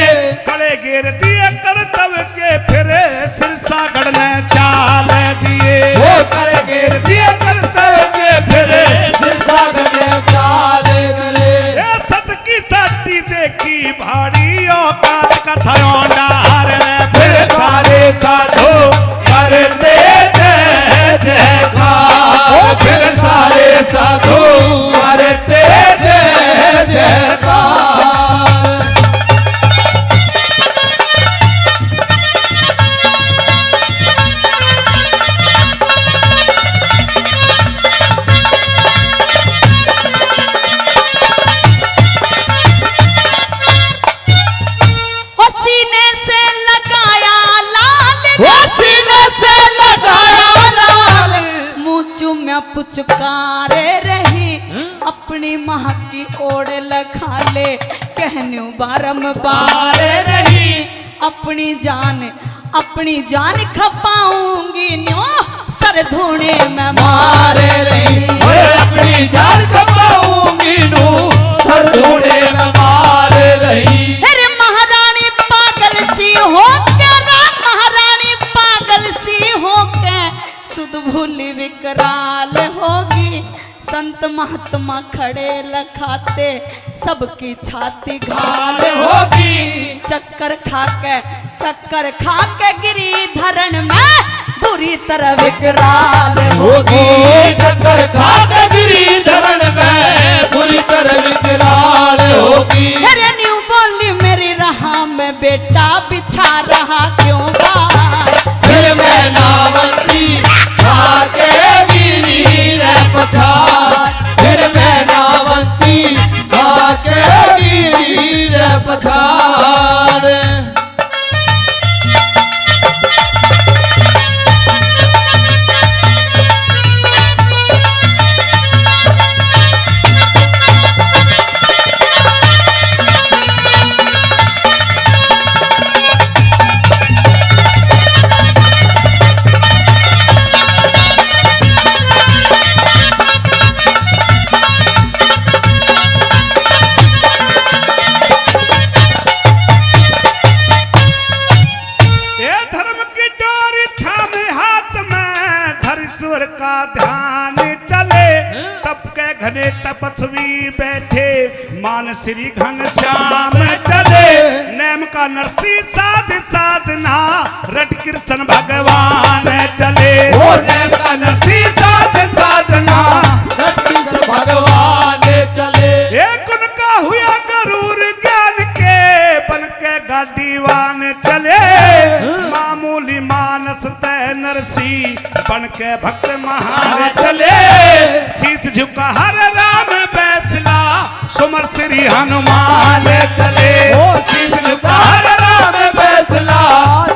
कड़े घेर दिए कर्तव्य के फिरे सिरसागढ़ में चाल दिए। वो कर गिर दिए कर्तव्य के फिरे सिरसागढ़ में चाल गए। ए सत की सट्टी देखी भारी औकात कथाओं डार, फिर सारे साधु करते जय जयकार, फिर सारे साधु करते जय जयकार। सीने से लगाया लाल, सीने से लगाया लाल, मुँह चूम्या पुचकारे रही, अपनी माँ की ओर लखा ले, कहने बारंबार रही, अपनी जान खपाऊंगी न्यो, सर धोने में मार रही। अपनी जान खपाऊंगी नू, सर धोने में मार रही। अरे महारानी पागल सी हो क्या, महारानी पागल सी हो क्या, सुध भूली विकराल होगी, संत महात्मा खड़े लखाते, सबकी छाती घाल होगी। चक्कर खा के गिरी धरण में बुरी तरह विकराल होगी। चक्कर खाते गिरी धरण में बुरी तरह विकराल होगी। अरे न्यू बोली मेरी राह में बेटा बिछा रहा क्यों बार, फिर मैं नावंती खाके गिरी रे पछाड़, फिर मैं नावंती खाके गिरी रे पछाड़। बैठे मान श्री घनश्याम चले नेम का नरसी साध साधना रट कृष्ण भगवान चले ओ नेम का नरसी साध साधना रट कृष्ण भगवान चले। एक उनका हुआ गरूर ज्ञान के बन के गाड़ीवान चले मामूली मानस तय नरसी बन के भक्त महान चले शीश झुका हर राम बैसला सुमर श्री हनुमान चले ओ शीश झुका हर राम बैसला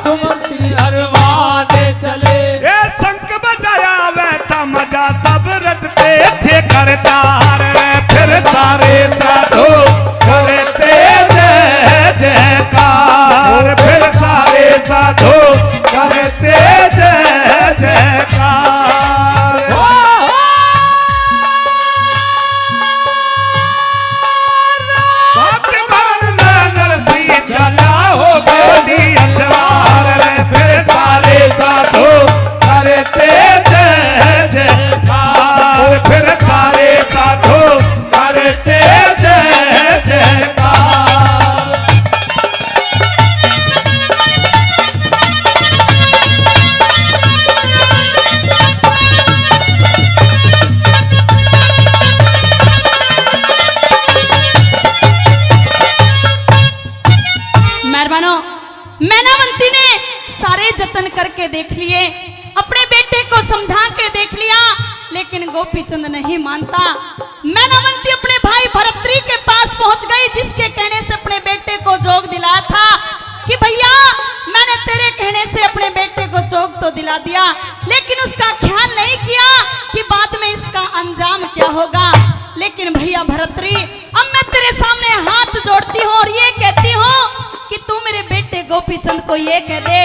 सुमर श्री हनुमान चले। ये शंख बजाया वैसा मजा सब रटते थे करतार फिर सारे साधु करते जय जयकार फिर सारे साधु करते जय जयकार। भगवान नरसी चला हो गोदी अचवार फिर सारे साधु करते जय जयकार फिर सारे साधु करते जय जयकार। मेहरबानो मैनावंती ने सारे जतन करके देख लिए अपने बेटे को समझा के देख लिया लेकिन गोपीचंद नहीं मानता। मैनावंती अपने भाई भरतरी के पास पहुंच गई जिसके कहने से अपने बेटे को जोग दिलाया था कि भैया मैंने तेरे कहने से अपने बेटे को जोग तो दिला दिया लेकिन उसका ख्याल नहीं किया कि बाद में इसका अंजाम क्या होगा। लेकिन भैया भरतरी अब मैं तेरे सामने हाथ जोड़ती हूँ और ये कहती हूँ कि तू मेरे बेटे गोपीचंद को ये कह दे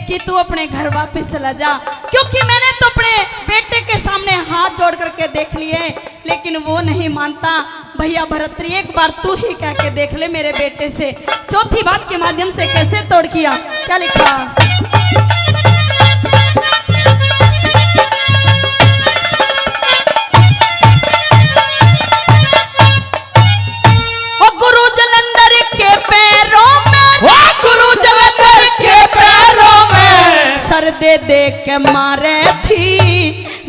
कि तू अपने घर वापस चला जा क्योंकि मैंने तो अपने बेटे के सामने हाथ जोड़ करके देख लिए लेकिन वो नहीं मानता। भैया भरतरी एक बार तू ही कह के देख ले मेरे बेटे से। चौथी बात के माध्यम से कैसे तोड़ किया क्या लिखा गुरु जलंधर के पैरों में गुरु जलंधर के पैरों में सर दे दे के मारे थी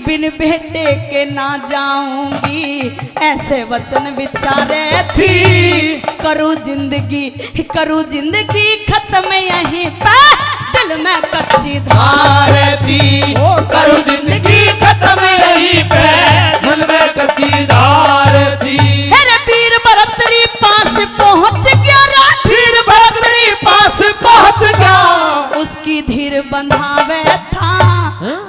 बिन बेटे के ना जाऊंगी ऐसे वचन विचारे थी करूँ जिंदगी खत्म यहीं पे दिल में कच्ची धार थी करूँ जिंदगी खत्म यहीं पे दिल में कच्ची धार थी। वीर भरतरी पास पहुंच गया फिर भरतरी पास पहुंच गया उसकी धीर बंधावे था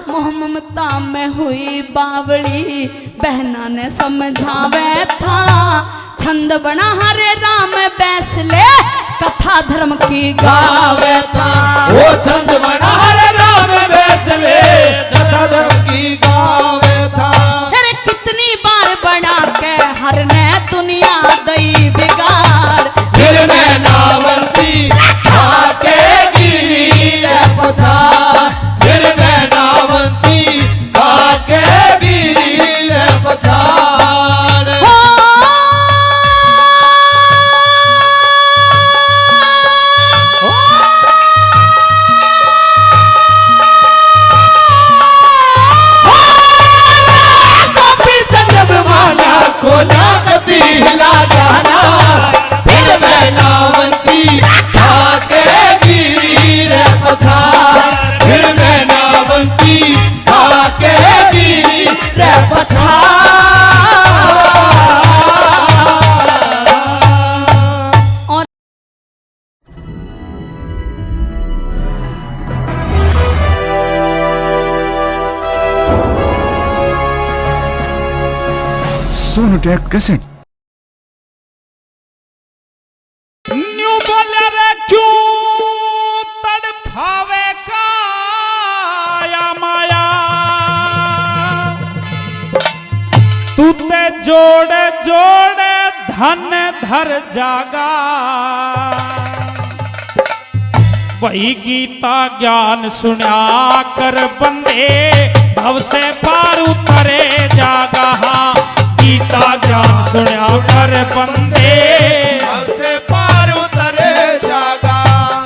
मोह ममता में हुई बावड़ी बहना ने समझावे था छंद बना हरे राम बैसले कथा धर्म की गावे था वो छंद बना हरे राम बैसले कथा धर्म की गावे था। अरे कितनी बार बना के हर ने दुनिया दई बिगाड़ फिर मैं नावंती आके गिरी रे पछाड़ फिर मैं नावंती आके गिरी रे पछाड़। कोना कती हिला जाना फिर मैं नावंती आके गिरी रे पछाड़ फिर मैं नावंती आके गिरी रे पछाड़। सोनोटेक कैसेट न्यू बोले रे क्यों तड़फावे काया माया तू ते जोड़े जोड़े धन धर जागा वही गीता ज्ञान सुना कर बंदे भव से पार उतरे जागा गीता ज्ञान सुना कर बंदे हमसे पार उतरे जागा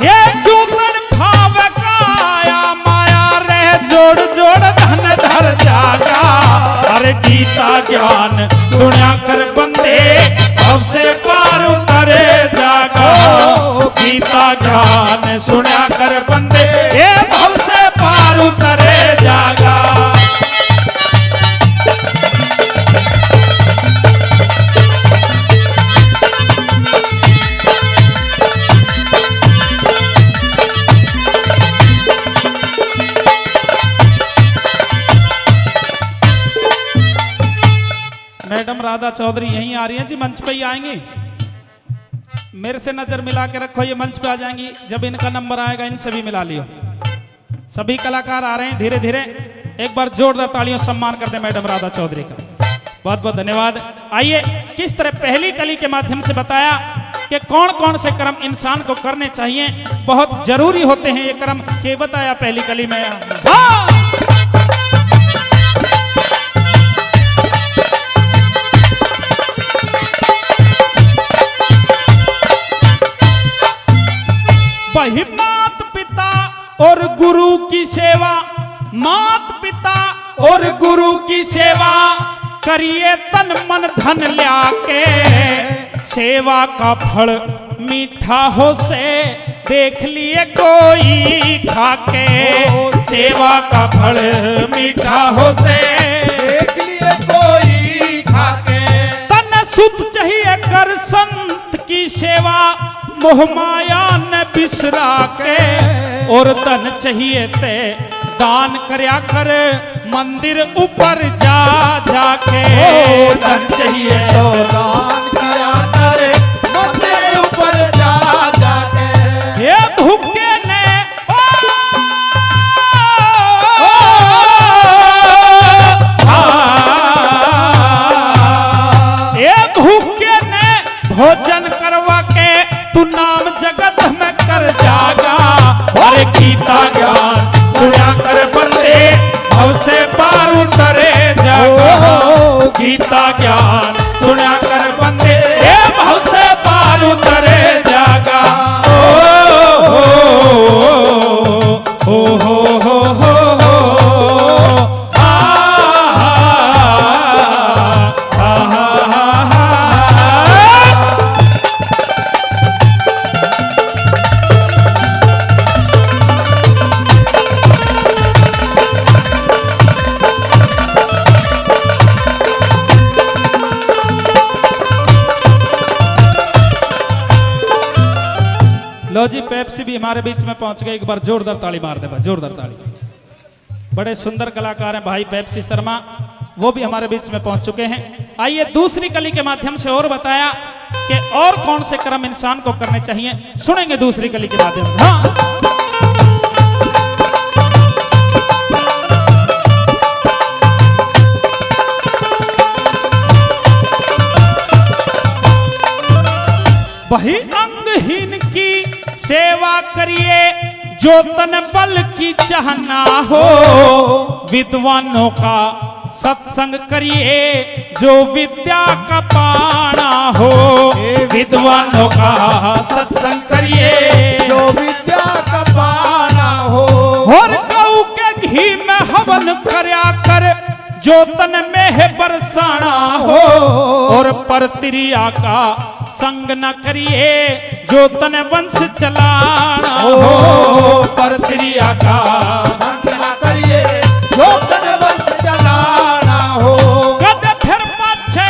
ये क्यों तन भाव काया माया रह जोड़ जोड़ धन धर जागा अरे गीता ज्ञान सुना कर बंदे हमसे पार उतरे जागा गीता ज्ञान सुना कर बंदे ये भव से पार उतरे जागा। मैडम राधा चौधरी यहीं आ रही हैं जी, मंच पे ही आएंगी। मेरे से नजर मिला के रखो, ये मंच पे आ जाएंगी। जब इनका नंबर आएगा इनसे भी मिला लियो। सभी कलाकार आ रहे हैं धीरे धीरे। एक बार जोरदार तालियों सम्मान कर दे मैडम राधा चौधरी का। बहुत बहुत धन्यवाद। आइए, किस तरह पहली कली के माध्यम से बताया कि कौन कौन से कर्म इंसान को करने चाहिए, बहुत जरूरी होते हैं ये कर्म, के बताया पहली कली में। हाँ! वही मात पिता और गुरु की सेवा, मात पिता और गुरु की सेवा करिए तन मन धन ल्या के, सेवा का फल मीठा हो से देख लिए कोई खाके, सेवा का फल मीठा हो से देख लिए कोई खाके। तन सुध चाहिए कर संत की सेवा, मोह माया न बिसरा के, और धन चाहिए ते दान करया कर मंदिर ऊपर जा जाके, धन चाहिए तो दान किया करे मंदिर ऊपर जा जाके। ये भूखे ने ये भूखे ने भोजन करवा के तू नाम जगत में कर जागा, अरे गीता ज्ञान सुना कर बंदे भव से पार उतरे जागा, गीता ज्ञान सुना कर बंदे ये भव से पार उतरे जागा। ओ हो लो जी, पेप्सी भी हमारे बीच में पहुंच गए। एक बार जोरदार ताली मार दे भाई, जोरदार ताली। बड़े सुंदर कलाकार हैं भाई पेप्सी शर्मा, वो भी हमारे बीच में पहुंच चुके हैं। आइए दूसरी कली के माध्यम से और बताया कि और कौन से कर्म इंसान को करने चाहिए, सुनेंगे दूसरी कली के माध्यम से। हाँ, वही अंगहीन की सेवा करिए जो तन बल की चाहना हो, विद्वानों का सत्संग करिए जो विद्या का पाना हो, विद्वानों का सत्संग करिए जो विद्या का पाना हो। और गऊ के घी में हवन करया कर जो तन में है बरसाना हो, और परत्रिया का संग न करिए जो तन वंश चलाना हो, परत्रिया का संग न करिए जो तन वंश चलाना हो। कद फिर पाछे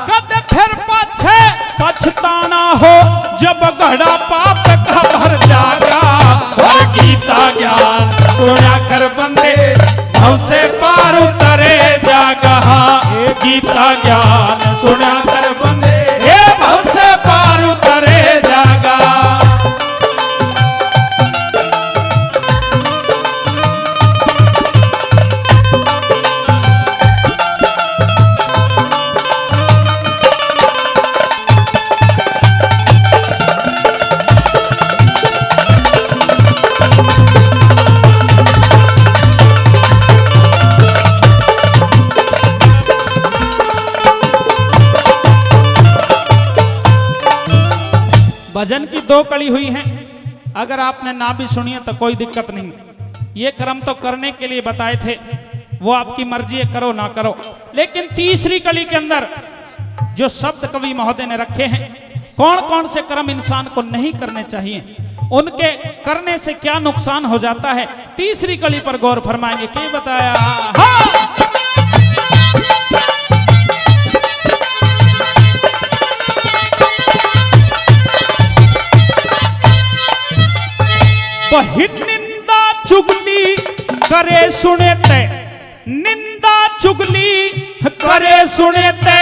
कद फिर पाछे पछताना हो जब घड़ा पाप का भर जागा, और गीता ज्ञान सुना कर बंदे भव से पार उतरे जागा, गीता ज्ञान सुना कर बंदे ये भव से पार उतरे जागा। 2 कड़ी हुई हैं। अगर आपने ना भी सुनी है तो कोई दिक्कत नहीं, ये क्रम तो करने के लिए बताए थे, वो आपकी मर्जी है, करो ना करो। लेकिन तीसरी कड़ी के अंदर जो शब्द कवि महोदय ने रखे हैं, कौन कौन से कर्म इंसान को नहीं करने चाहिए, उनके करने से क्या नुकसान हो जाता है, तीसरी कड़ी पर गौर फरमाएंगे। क्या बताया? हाँ! बहित निंदा चुगली करे सुने ते, निंदा चुगली करे सुने ते,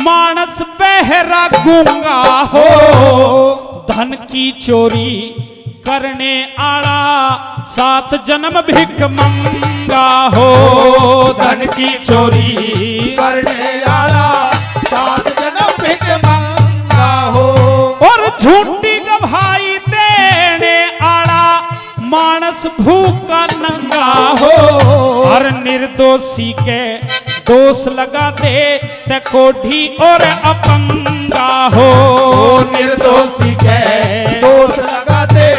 मानस बहरा गूंगा हो, धन की चोरी करने आला 7 जन्म भिख मंगा हो, धन की चोरी करने आला 7 जन्म भिख मंगा हो, और झूठी गवाही देने आला मानस भूखा नंगा हो, हर निर्दोषी के दोष लगा दे ते कोढ़ी और अपंगा हो, निर्दोषी के दोष लगा दे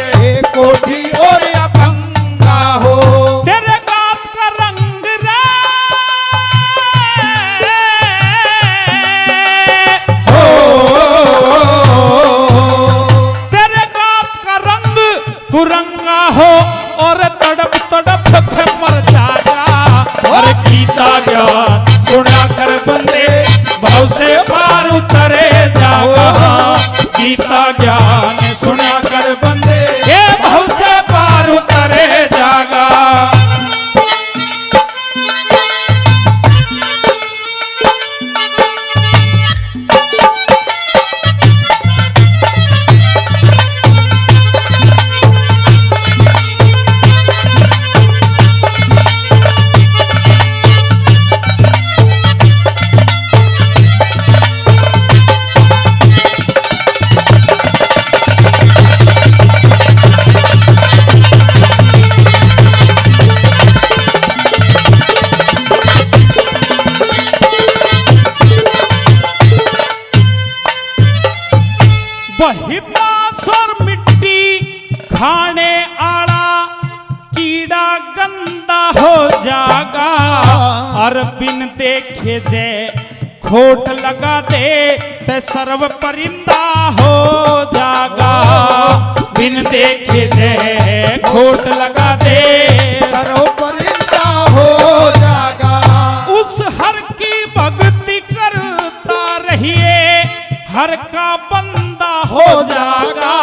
कोढ़ी और अपंगा हो, तेरे गात का रंग रे तेरे गात का रंग कुरंगा हो, और तड़प तड़प के मर जाएगा, और गीता ज्ञान सुना कर बंदे भाव से पार उतरे जागा, गीता ज्ञान सुना कर बंदे ये भाव से पार उतरे जागा। वही बांस और मिट्टी खाने आला कीड़ा गंदा हो जागा, और बिन देखे जे खोट लगा दे ते सर्व परिंदा हो जागा, बिन देखे जे खोट लगा दे सर्व परिंदा हो जागा, उस हर की भक्ति करता रहिए, हर का बंदा हो जागा,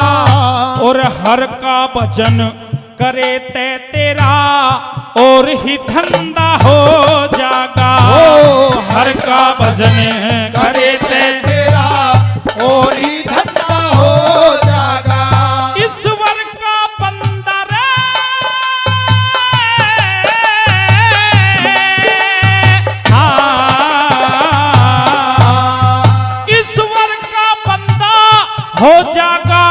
और हर का भजन करे ते तेरा और ही धंधा हो जागा, हर का भजन करे ते तेरा और ही धंधा हो जागा, ईश्वर का बंदा रे ईश्वर का बंदा हो जागा,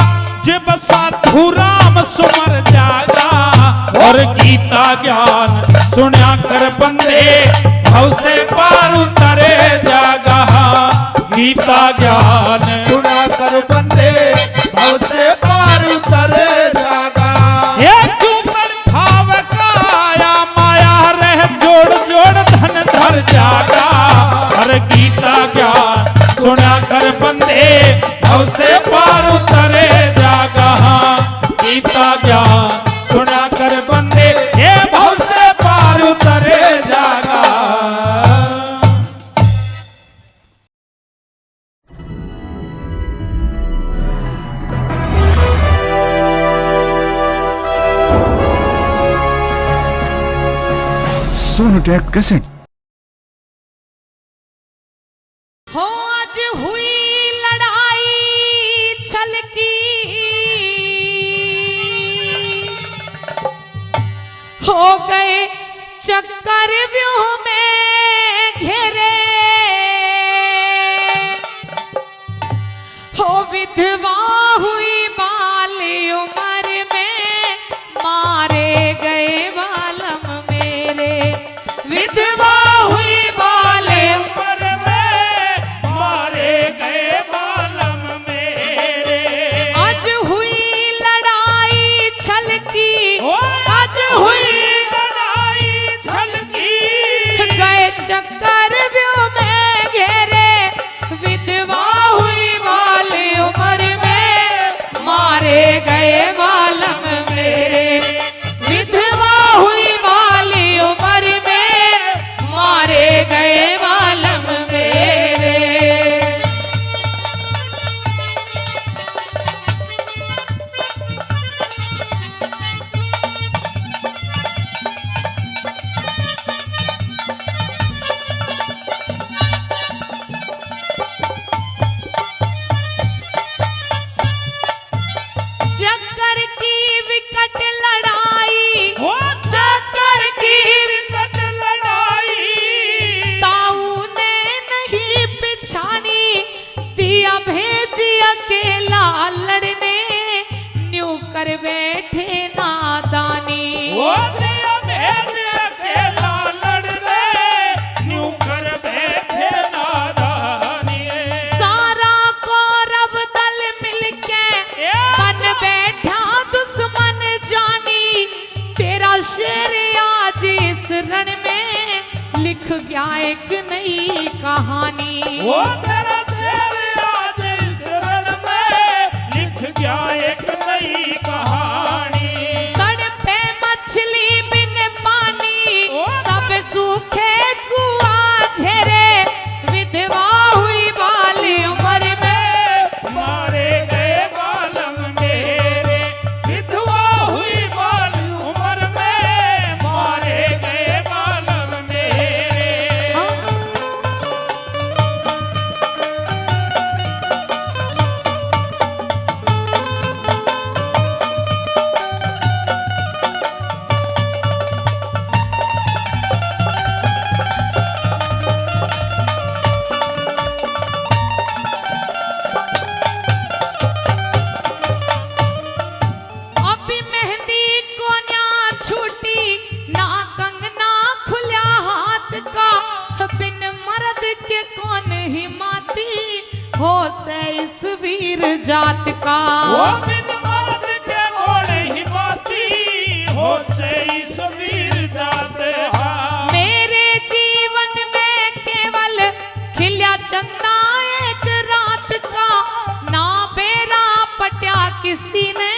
जब साधु राम सुमर जागा, और गीता ज्ञान सुना कर बंदे भाव से पार उतरे जागा, गीता ज्ञान सुना कर बंदे भाव से पार उतरे जागा, ये क्यों कर भाव काया माया रह जोड़ जोड़ धन धर जागा, हर गीता ज्ञान सुना कर बंदे भाव से पार उतरे जागा, गीता ज्ञान सुना कर बंदे ये भाव से पार उतरे जागा। सोनोटेक कैसेट। हो आज हुई लड़ाई छल की, हो गए चक्कर व्यूह में घेरे, हो विधवा हुई बाली उम्र में, मारे गए बालम मेरे, विधवा हुई बाले उम्र में मारे गए बालम मेरे, आज हुई इस रण में लिख गया एक नई कहानी। वो तेरा शेर आज इस रण में लिख गया एक नई कहानी। तड़पे मछली बिन पानी सब सूखे कुआ झेरे, विधवा हुई बाली उम्र में मारे गए बालम मेरे, विधवा हुई बाल उम्र में मारे गए बालम मेरे। अभी मेहंदी को न्या छूटी ना कंगना खुला हाथ का, बिन मर्द के कौन हिमाती हो से इस वीर जात का। वो बिन मर्द के घोड़े ही बाती हो से इस वीर जात हा। मेरे जीवन में केवल खिला चंदा एक रात का, ना बेरा पट्या किसी ने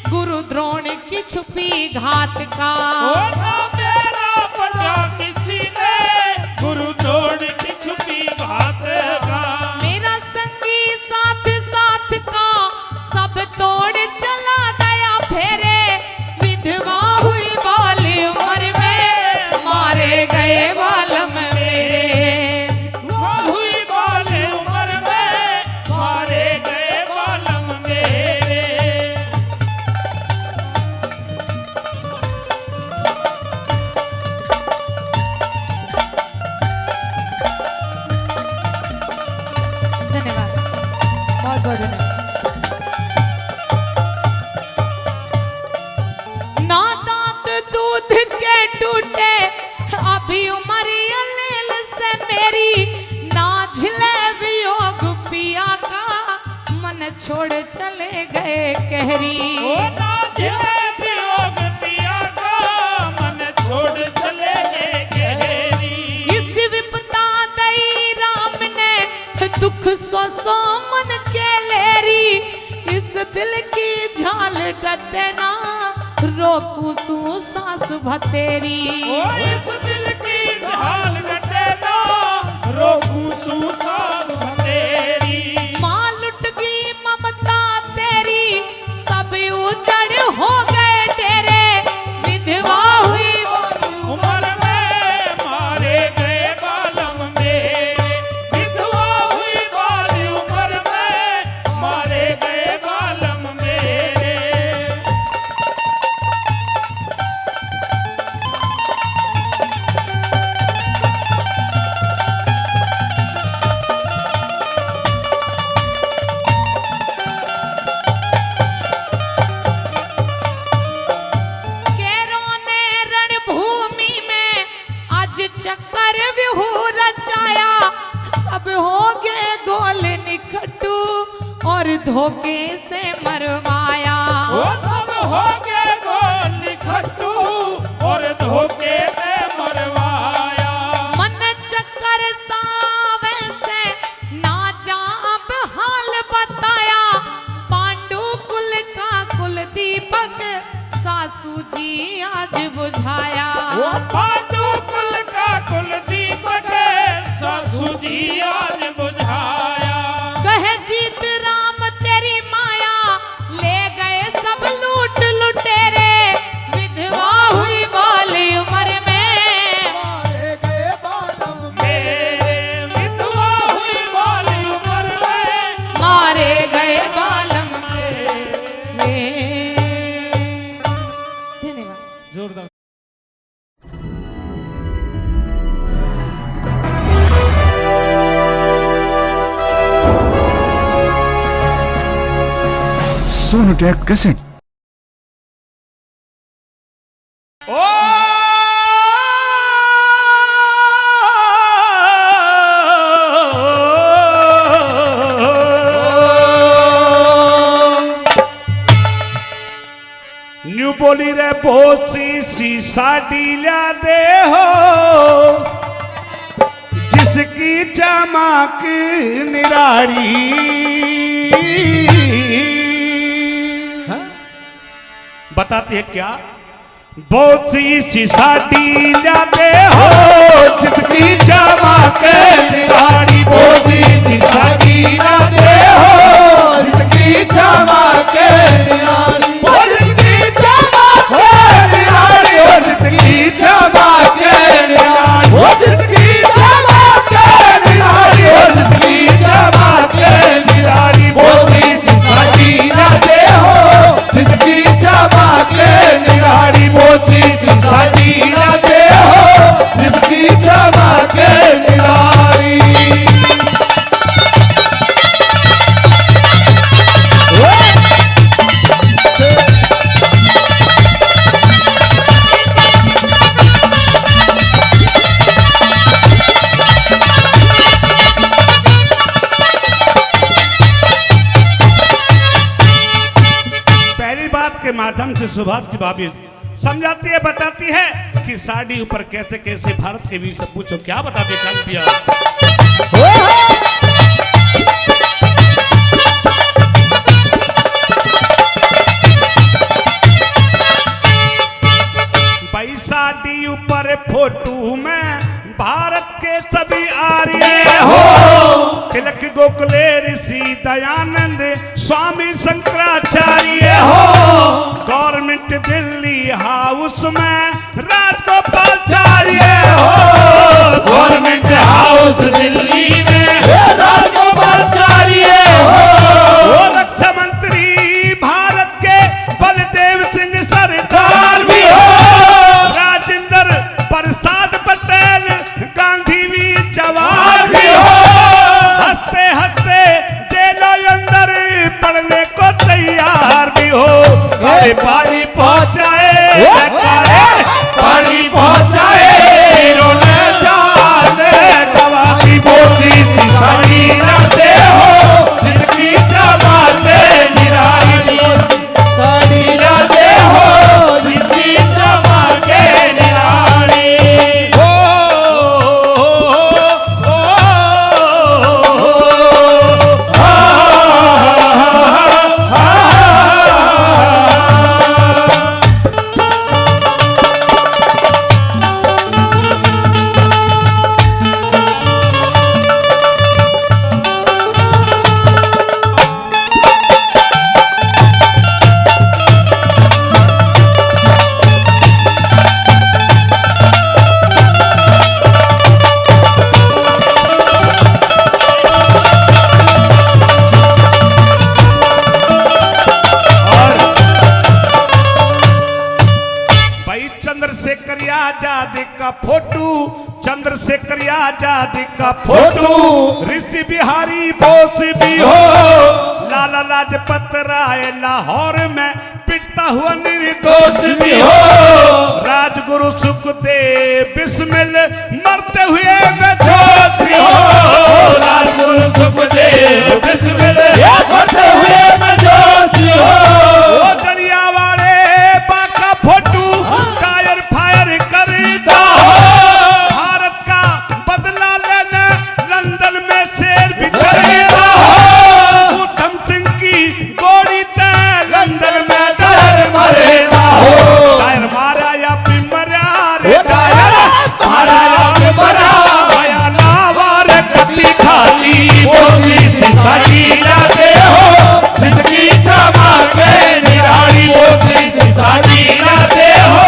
गुरु द्रोण की छुपी घात का। वो ना मेरा पटा किसी ने गुरु द्रोण की छुपी बात का। मेरा संगी साथ साथ का सब तोड़ चला गया फेरे, विधवा हुई बाली उम्र में मारे गए बालम मेरे। वो हुई बाल उम्र में मारे गए बालम मेरे। धन्यवाद, बहुत बहुत धन्यवाद। ना दांत दूध के टूटे अभी उमरिया लेल से मेरी, ना झिले वियोग पिया का मन छोड़ चले गए कहरी। वो ना झिले वियोग पिया का मन छोड़ चले गए गहरी। इस विपदा दई राम ने दुख सो मन के लेरी, इस दिल की झाल डटे ना रोकू सू सांस भतेरी। ओ इस दिल की झाल कटे ना रोकू सुसास भतेरी। माँ लुट गई ममता तेरी सब उजड़ हो गए तेरे, विधवा हुई उम्र में मारे गए बालम मेरे, विधवा हुई बाली उम्र में मारे गए बालम मेरे। केरों ने रणभूमि में आज चक्कर व्यूह रचाया, सब हो गए गोल निकटू और धोखे से मरवाया। वो सब हो गए गोल निखट्टू और धोखे से मरवाया। मन चक्कर सावे से ना जा अब हाल बताया, पांडु कुल का कुल दीपक सासू जी आज बुझाया। वो पांडु कुल का कुल दीपक सासू जी आज बुझाया। कहे जीत राम तेरी माया, ले गए सब लूट लुटेरे, विधवा हुई बाली उम्र में मारे गए बालम मेरे, विधवा हुई बाली उम्र में मारे गए बालम में। धन्यवाद। जोरदार। सोनोटेक कैसेट। न्यू बोली रे बोसी सी साड़ी ला दे हो जिसकी चमक निराड़ी। बताती है क्या? बहुत सी साड़ी ला दे हो जिसकी चमक निराड़ी। बहुत सी साड़ी ला दे हो जिसकी चमक निराड़ी। जिसकी चमक निराड़ी हो जिसकी चमक निराड़ी। हो जिसकी चमक निराड़ी हो जिसकी चमक निराड़ी। बहुत सी साड़ी ला दे हो जिसकी चमक निराड़ी। बहुत सी साड़ी ला दे हो जिसकी चमक निराड़ी। पहली बात के माध्यम से सुभाष की भाभी समझाती है, बताती है कि साड़ी ऊपर कैसे कैसे भारत के वीर सब पूछो क्या बताते कर दिया। भाई साड़ी ऊपर फोटो में भारत के सभी आर्य हो। तिलक गोखले ऋषि दयानंद स्वामी शंकराचार्य हो। गवर्नमेंट दिल्ली हाउस में राजगोपालाचार्य हो। गवर्नमेंट हाउस दिल्ली में राजगोपालाचार्य हो। रक्षा मंत्री भारत के बलदेव सिंह सरदार भी हो। राजेंद्र प्रसाद पटेल गांधी भी जवान भी हो। हंसते हंसते जेलों अंदर पढ़ने को तैयार भी हो। अरे पानी पहुंचाए पानी पहुंचाए इन्होंने जाने गवाही। बोझी सी साड़ी लाते हो जिसकी चमक निराली। साड़ी लाते हो जिसकी चमक निराली। चंद्रशेखर आजाद का फोटो, चंद्रशेखर आजाद का फोटो। ऋषि बिहारी बोस भी हो। लाला लाजपत राय लाहौर में पिटता हुआ निर्दोष भी हो। राजगुरु सुखदेव बिस्मिल मरते हुए में जोश भी हो। राजगुरु सुखदेव बिस्मिल मरते हुए में जोश भी हो। जलियांवाले बाग का फोटो टायर फायर करता हो। भारत का बदला लेने लंदन में शेर बिछड़ता हो। ऊधम सिंह की गोली ते लंदन में टायर मरेगा हो। टायर मारा या फिर मरा रे टायर मारा या फिर मरा। माया नावार गति खाली बोली सी साड़ी लाते हो जिसकी चमक निराली। बोली सी साड़ी लाते हो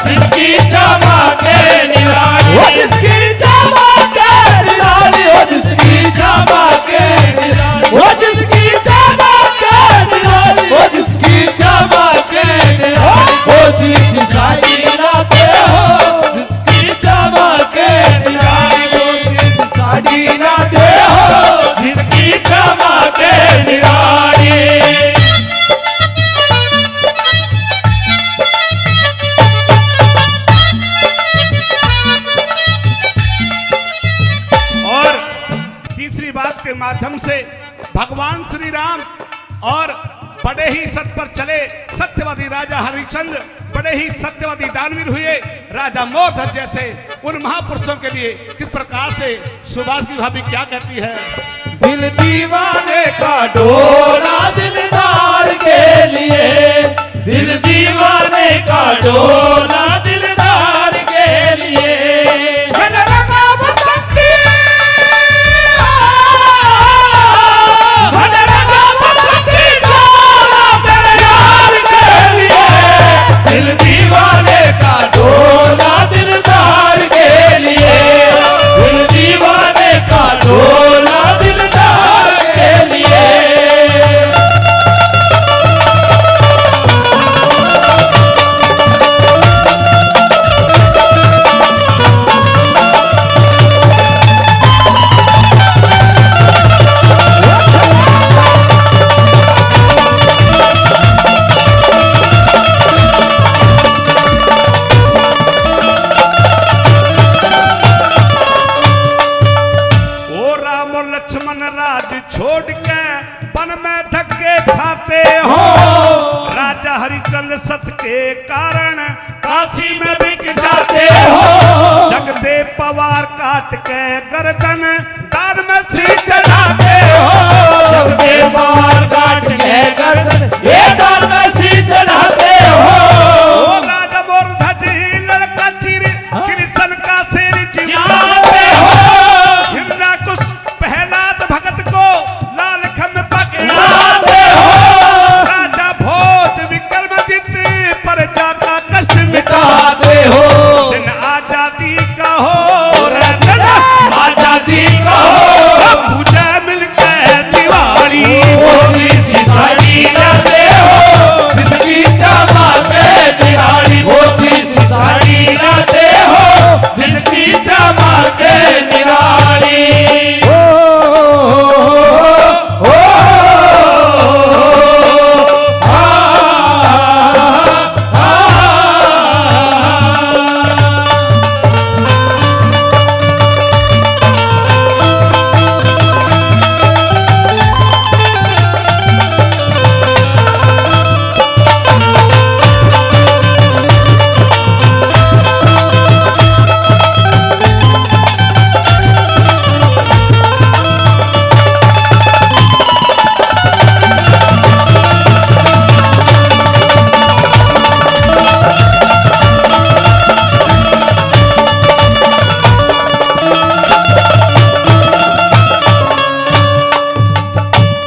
जिसकी चमक निराली। वो जिसकी चमक निराली। वो जिसकी चमक निराली। वो जिसकी चमक निराली। वो जिसकी चमक निराली। बोली सी साड़ी लाते हो जिसकी चमक निराली। बोली सी साड़ी लाते हो जिसकी चमक निराली। तीसरी बात के माध्यम से भगवान श्री राम और बड़े ही सत्य पर चले सत्यवादी राजा हरिश्चंद्र बड़े ही सत्यवादी दानवीर हुए। राजा मोरध्वज जैसे उन महापुरुषों के लिए किस प्रकार से सुभाष की भाभी क्या कहती है? दिल दीवाने का डोला दिलदार के लिए, दिल दीवाने का डोला दिलदार के लिए। भलरंगा बसंती, भलरंगा बसंती डोला मेरे यार के लिए, दिल दीवाने का डोला दिलदार के लिए, दिल दीवाने का डोला दिलदार के लिए। ओ राम और लक्ष्मण राज छोड़ के वन में धक्के खाते हो। राजा हरिश्चंद्र सत के कारण काशी में बिक जाते हो। जगदे पवार काट के गर्दन दान में सिर चढ़ाते हो। जगदे पवार काट के गर्दन ये दान में सिर चढ़ाते हो। ओ राजा मोरध्वज ही लड़का चीर कृष्ण का सिर चिराते हो। हिरण्यकुश प्रहलाद भगत को लाल खम्भ पकड़ाते हो। राजा भोज विक्रमादित्य प्रजा का कष्ट मिटाते हो। दिन आजादी का हो रतन आजादी का हो पूजा मिलकर दिवाली मोदी सी साड़ी लाते हो। जिसकी चमके निराली मोदी सी साड़ी लाते हो। जिसकी चमके निराली।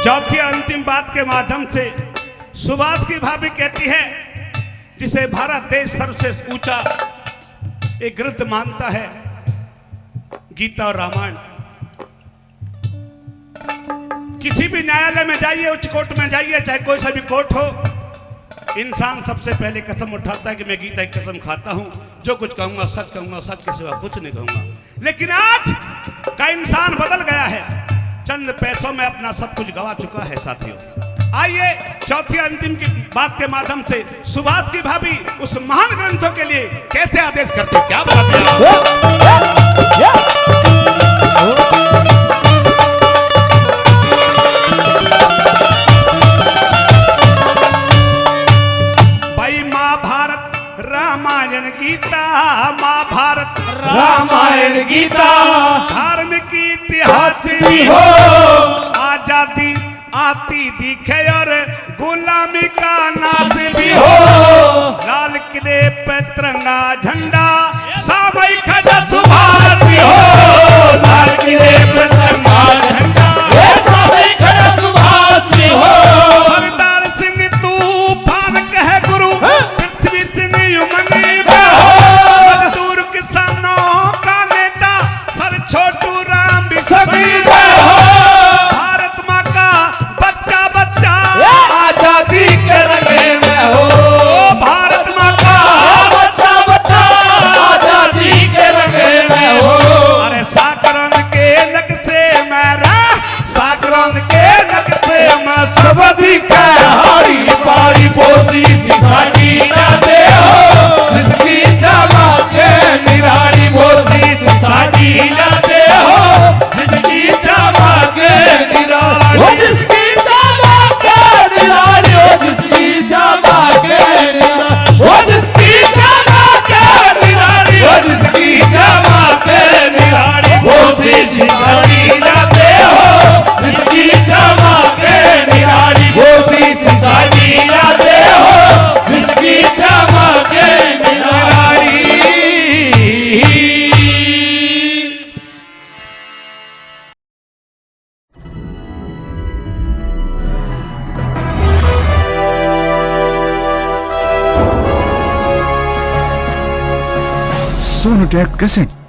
चौथी अंतिम बात के माध्यम से सुभाष की भाभी कहती है, जिसे भारत देश सर्वश्रेष्ठ ऊंचा एक ग्रंथ मानता है, गीता और रामायण। किसी भी न्यायालय में जाइए, उच्च कोर्ट में जाइए, चाहे कोई सा भी कोर्ट हो, इंसान सबसे पहले कसम उठाता है कि मैं गीता की कसम खाता हूं, जो कुछ कहूंगा सच के सिवा कुछ नहीं कहूंगा। लेकिन आज का इंसान बदल गया है, चंद पैसों में अपना सब कुछ गवा चुका है साथियों। आइए चौथी अंतिम की बात के माध्यम से सुभाष की भाभी उस महान ग्रंथों के लिए कैसे आदेश करती है, क्या बताते हैं? भाई महाभारत रामायण गीता, महाभारत रामायण गीता धार्मिक इतिहास भी हो। आजादी आती दिखे और गुलामी का नाच भी हो। लाल किले पे तिरंगा झंडा सामयिक खड़ा सुभाष भी हो। लाल किले पे तिरंगा झंडा ये सामयिक खड़ा सुभाष भी हो। सरदार सिंह तूफान कहे गुरु पृथ्वी सिंह मनी में हो। मजदूर किसानों का नेता सर छोटू राम भी सभी में हो। भारत माँ का बच्चा बच्चा आजादी के रंगे में हो। भारत माँ का बच्चा बच्चा सोनू टेक कैसेट।